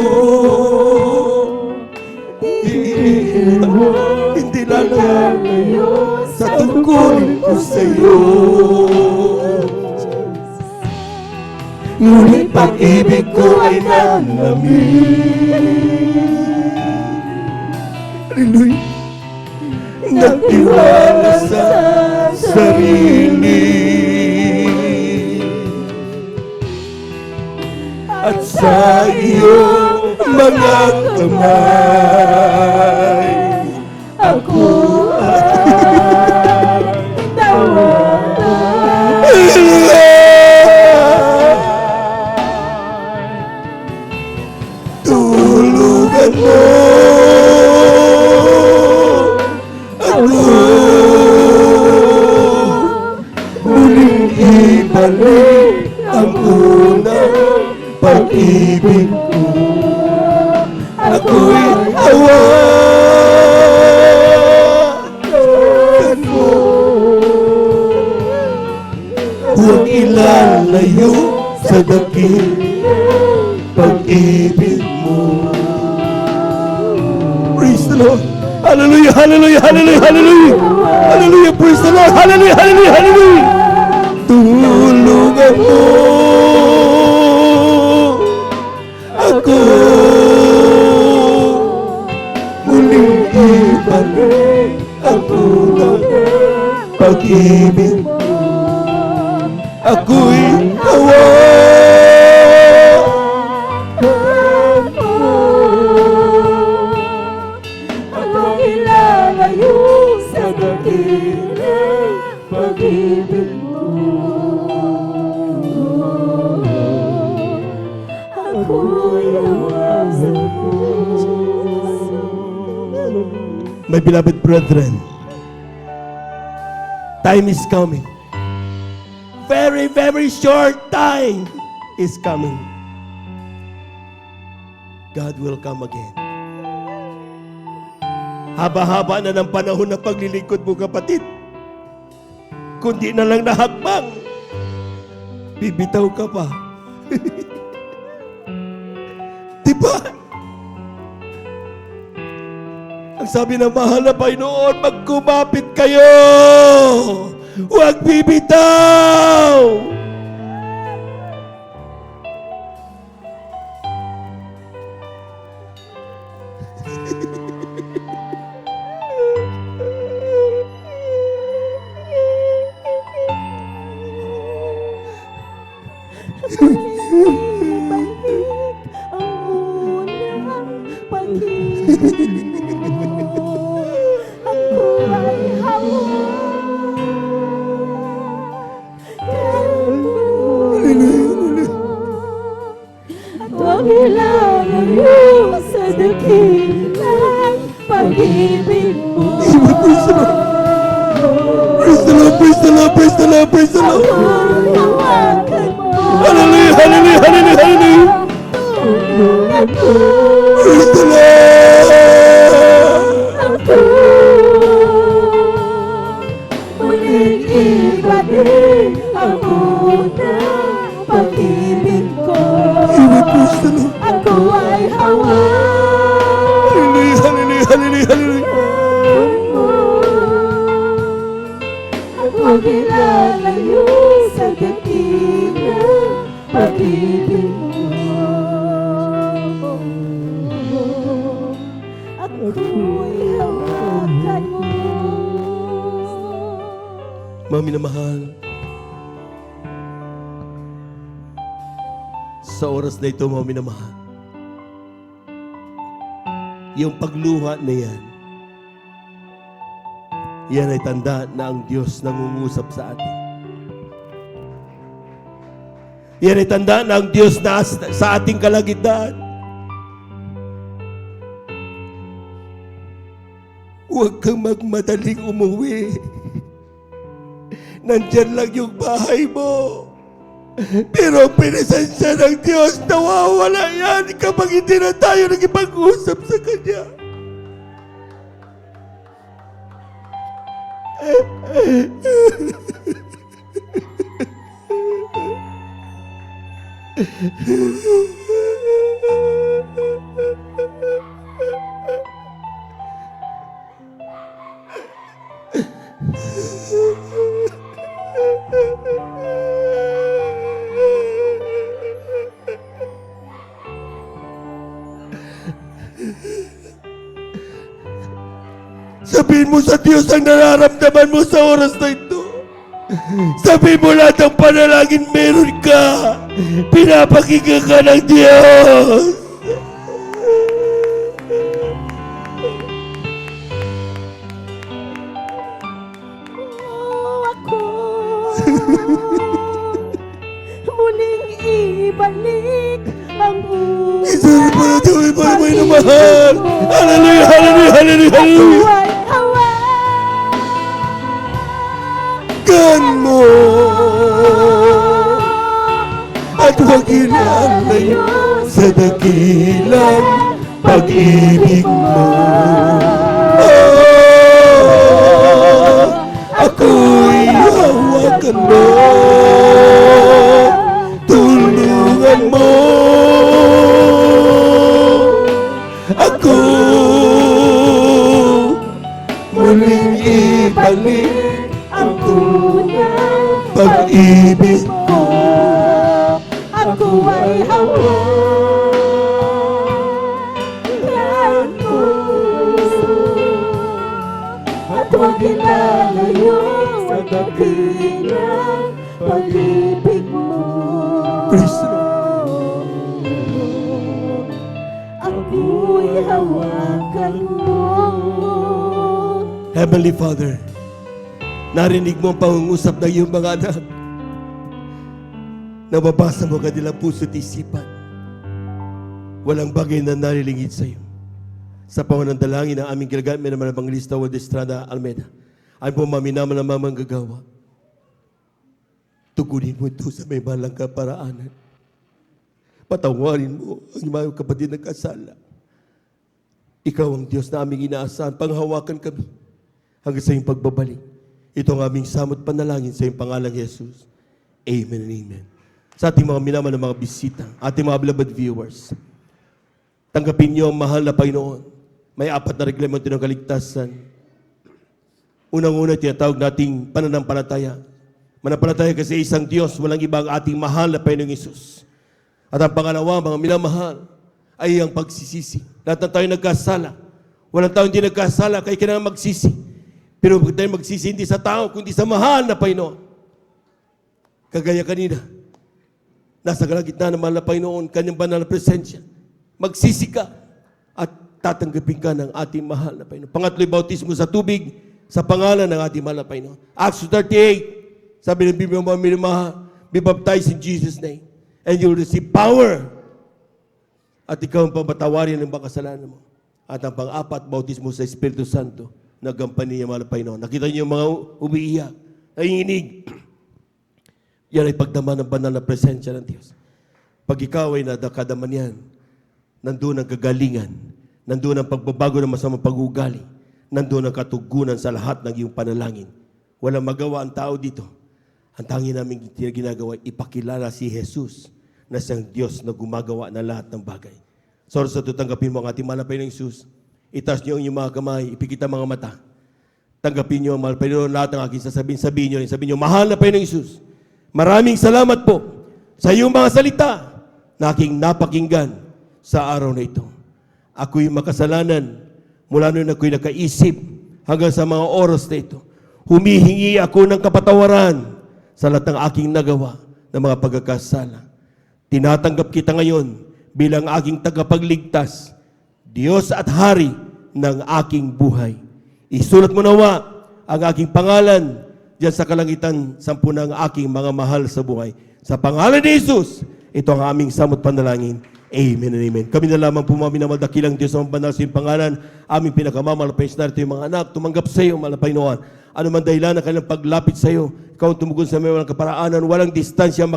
hindi lalayo sa tungkulin ko sa'yo. Ngunit pag-ibig ko ay nanlamig. Hallelujah. Nagtiwala sa sarili at sa iyong mga kamay ako ay tulugan mo ako, muling ibalik ang unang pag-ibig ko. Ako'y hawakan mo, huwag ilalayo sa dakilang pag-ibig mo. Praise the Lord. Hallelujah, hallelujah, hallelujah, hallelujah. Hallelujah, praise the Lord. Hallelujah, hallelujah, hallelujah. Tulungan mo ako, muling ibalik ang unang pag-ibig mo. Ako'y hawakan mo. Ako'y ilalayo sa dakilang pag-ibig mo. Ako'y hawakan mo. My beloved brethren, time is coming. Very, very short time is coming. God will come again. Haba-haba na ng panahon ng paglilingkod mo, kapatid. Kundi na lang nahakbang, bibitaw ka pa. Diba? Ang sabi ng mahal na Panginoon, magkumapit kayo, huwag bibitaw. Ilalayo sa dakilang pag-ibig mo. Praise the Lord, praise the Lord, praise the Lord, praise the Lord. Hawakan mo. Hallelujah, hallelujah, hallelujah, hallelujah. Tulungan mo. Praise the Lord. Ako muling ibalik ang unang pag-ibig ko. Praise the Lord. Ako ay hawakan Hallelujah, hallelujah, hallelujah, hallelujah. mo. Huwag ilalayo sa dakilang pag-ibig mo. Ako'y hawakan mo. Mami na mahal, sa oras na ito, Mami na mahal, yung pagluha na yan ay tanda na ang Diyos nangungusap sa atin. Yan ay tanda na ang Diyos na sa ating kalagitnaan. Huwag kang magmadaling umuwi. Nandyan lang yung bahay mo. Pero pinasensya ng Diyos, nawawala yan kapag hindi na tayo nagipag-usap sa Kanya. Sabihin mo sa Diyos ang nararamdaman mo sa oras na ito. Sabihin mo lahat ng panalangin meron ka. Pinapakinggan ka ng Diyos. Ako muling ibalik ang Isuri po na Diyos, ibalik mo yung mahal. Hallelujah, hallelujah, hallelujah, hallelujah. Hawakan mo at huwag ilalayo sa dakilang pag-ibig mo. Ako'y hawakan mo, tulungan mo ako muling ibalik ang tunay pag-ibig ko. Ako ay hawakan mo at huwag ilalayo sa dakilang pag-ibig mo. Praise the Lord. Ako'y hawakan mo. Heavenly Father, narinig mo ang pangungusap ng iyong mga anak. Nababasa mo kanilang puso't isipan. Walang bagay na narilingid sa iyo. Sa panganandalangin ng aming ginagamit ng mga Evangelista Juan Estrada Almeida, ay po maminaman ng mamang gagawa. Tugunin mo ito sa may malang kaparaanan. Patawarin mo ang mga kapatid na kasala. Ikaw ang Diyos na aming inaasahan. Panghawakan kami hanggang sa iyong pagbabalik. Ito ang aming samot panalangin sa iyong pangalang Jesus. Amen and amen. Sa ating mga minaman ng mga bisita, ating mga beloved viewers, tanggapin niyo ang mahal na Panginoon. May 4 na reglamento ng kaligtasan. Unang-una, tinatawag nating pananampalataya. Manampalataya kasi isang Diyos, walang ibang ating mahal na Panginoong Isus. At ang pangalawa, mga minamahal, ay ang pagsisisi. Lahat ng tayo nagkasala. Walang tao hindi nagkasala, kaya kailangan magsisi. Pero huwag tayo magsisi hindi sa tao, kundi sa mahal na Panginoon. Kagaya kanina, nasa kalagitnaan ng mahal na Panginoon, kanyang banal na presensya. Magsisi ka at tatanggapin ka ng ating mahal na Panginoon. Pangatlo'y bautismo sa tubig sa pangalan ng ating mahal na Panginoon. Acts 38, sabi ng Biblia, mga minamahal, be baptized in Jesus' name and you'll receive power. At ikaw ang pamatawarin ng mga kasalanan mo. At ang pang-apat, bautismo sa Espiritu Santo na gampanin niya mahal na Panginoon. Nakita niyo yung mga umiiyak, nanginginig. Yan ay pagdama ng banal na presensya ng Diyos. Pag ikaw ay nadakadaman yan, nandun ang kagalingan, nandun ang pagbabago ng masamang pag-ugali, nandun ang katugunan sa lahat ng iyong panalangin. Walang magawa ang tao dito. Ang tangi namin ginagawa, ipakilala si Jesus na siyang Diyos na gumagawa ng lahat ng bagay. So sa tutanggapin mo ang ating mahal na Panginoong Jesus, itaas niyo ang inyong mga kamay, ipikit ang mga mata. Tanggapin niyo ang mahal na Panginoon, lahat ng aking sabihin niyo rin. Sabihin niyo, mahal na Panginoong Jesus, maraming salamat po sa iyong mga salita na aking napakinggan sa araw na ito. Ako'y makasalanan mula noon ako'y nakaisip hanggang sa mga oras na ito. Humihingi ako ng kapatawaran sa lahat ng aking nagawa ng mga pagkakasala. Tinatanggap kita ngayon bilang aking tagapagligtas. Diyos at Hari ng aking buhay. Isulat mo nawa ang aking pangalan diyan sa kalangitan, sampu ng aking mga mahal sa buhay. Sa pangalan ni Jesus, ito ang aming samot panalangin. Amen and amen. Kami na lamang po mga minamahal, dakilang Diyos ang banal sa iyong pangalan, aming pinakamamalapays na ito yung mga anak, tumanggap sa iyo, malapay noon. Ano man dahilan ng kanilang paglapit sa iyo, ikaw ang tumugon sa mga walang kaparaanan, walang distansya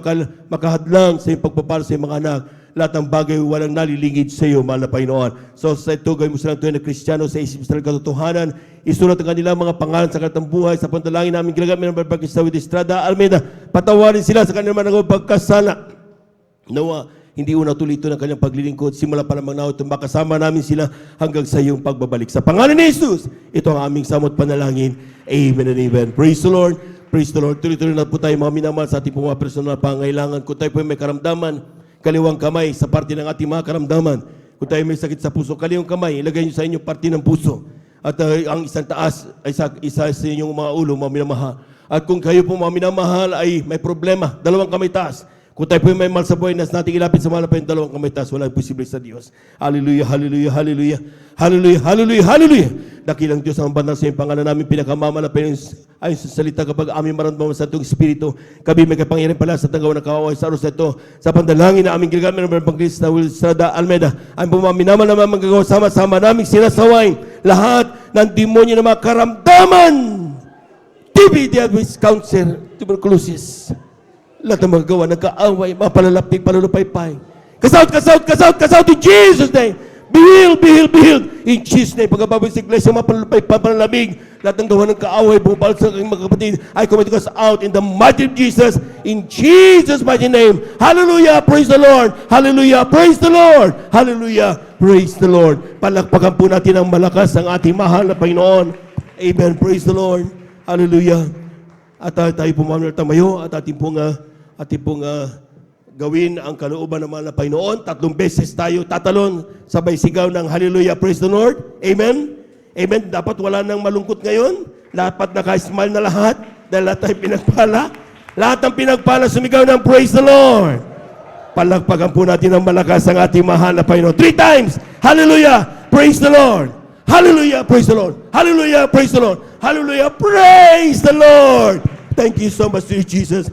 makahadlang sa iyong pagpapala sa iyong mga anak. Lahat ng bagay walang nalilingid sa iyo, malapay noon. So sa ito, gawin mo silang tuwing na Kristiyano sa isip sa katotohanan, isulat ang kanilang mga pangalan sa kanilang buhay, sa pantalangin namin ginagamit ng Barbagista with Estrada Almeida, patawarin sila sa kanilang mga pagkasala. Nawa, hindi una tuloy ito ng kanyang paglilingkod. Simula pa lamang na ito, makasama namin sila hanggang sa iyong pagbabalik. Sa pangalan ni Jesus, ito ang aming samot panalangin. Amen and amen. Praise the Lord. Praise the Lord. Tuloy-tuloy na po tayo mga minamahal sa ating mga personal pangailangan. Kung tayo po may karamdaman, kaliwang kamay sa parte ng ating mga karamdaman. Kung tayo may sakit sa puso, kaliwang kamay, ilagay niyo sa inyong parte ng puso. At ang isang taas, isa sa inyong mga ulo, mga minamahal. At kung kayo po mga minamahal ay may problema, dalawang kamay taas. Kung tayo po may mal sa buhay, nas natin ilapit sa malapay yung dalawang kamay taas, walang posible sa Diyos. Hallelujah, hallelujah, hallelujah. Hallelujah, hallelujah, hallelujah. Dakilang Diyos ang banal sa iyong pangalan namin, pinakamamalapay ayon sa salita kapag aming maramdaman sa itong Espiritu. Kami may kapangyarihan pala sa tanggaw ng kaaway sa aros na ito. Sa pandalangin na aming ginagamit ng Barbagista with Estrada Almeida, ang pumaminaman naman magagawa sama-sama naming sinasawain lahat ng demonyo na mga karamdaman. TB, diabetes, cancer, tuberculosis. Lahat ng mga gawa, nagkaaway, mapalalapig, palulupaypay. Kasaut in Jesus' name. Be healed, be healed, be healed. In Jesus' name, pagkababoy sa iglesia, mapalulupaypay, palalamig. Lahat ng gawa ng kaaway, bumabal sa aking mga kapatid, I commit us out in the mighty of Jesus. In Jesus' mighty name. Hallelujah, praise the Lord. Hallelujah, praise the Lord. Hallelujah, praise the Lord. Palakpakan po natin ang malakas ang ating mahal na Panginoon. Amen, praise the Lord. Hallelujah. At tayo po mga tamayo at ating pong gawin ang kalooban ng mga Panginoon. 3 beses tayo tatalon, sabay sigaw ng hallelujah, praise the Lord. Amen? Amen? Dapat wala nang malungkot ngayon. Dapat naka-smile na lahat dahil lahat tayo pinagpala. Lahat ng pinagpala sumigaw ng praise the Lord. Palagpagan po natin ng malakas ang ating mahal na Panginoon. 3 times, hallelujah, praise the Lord. Hallelujah, praise the Lord. Hallelujah, praise the Lord. Hallelujah, praise the Lord. Thank you so much, dear Jesus.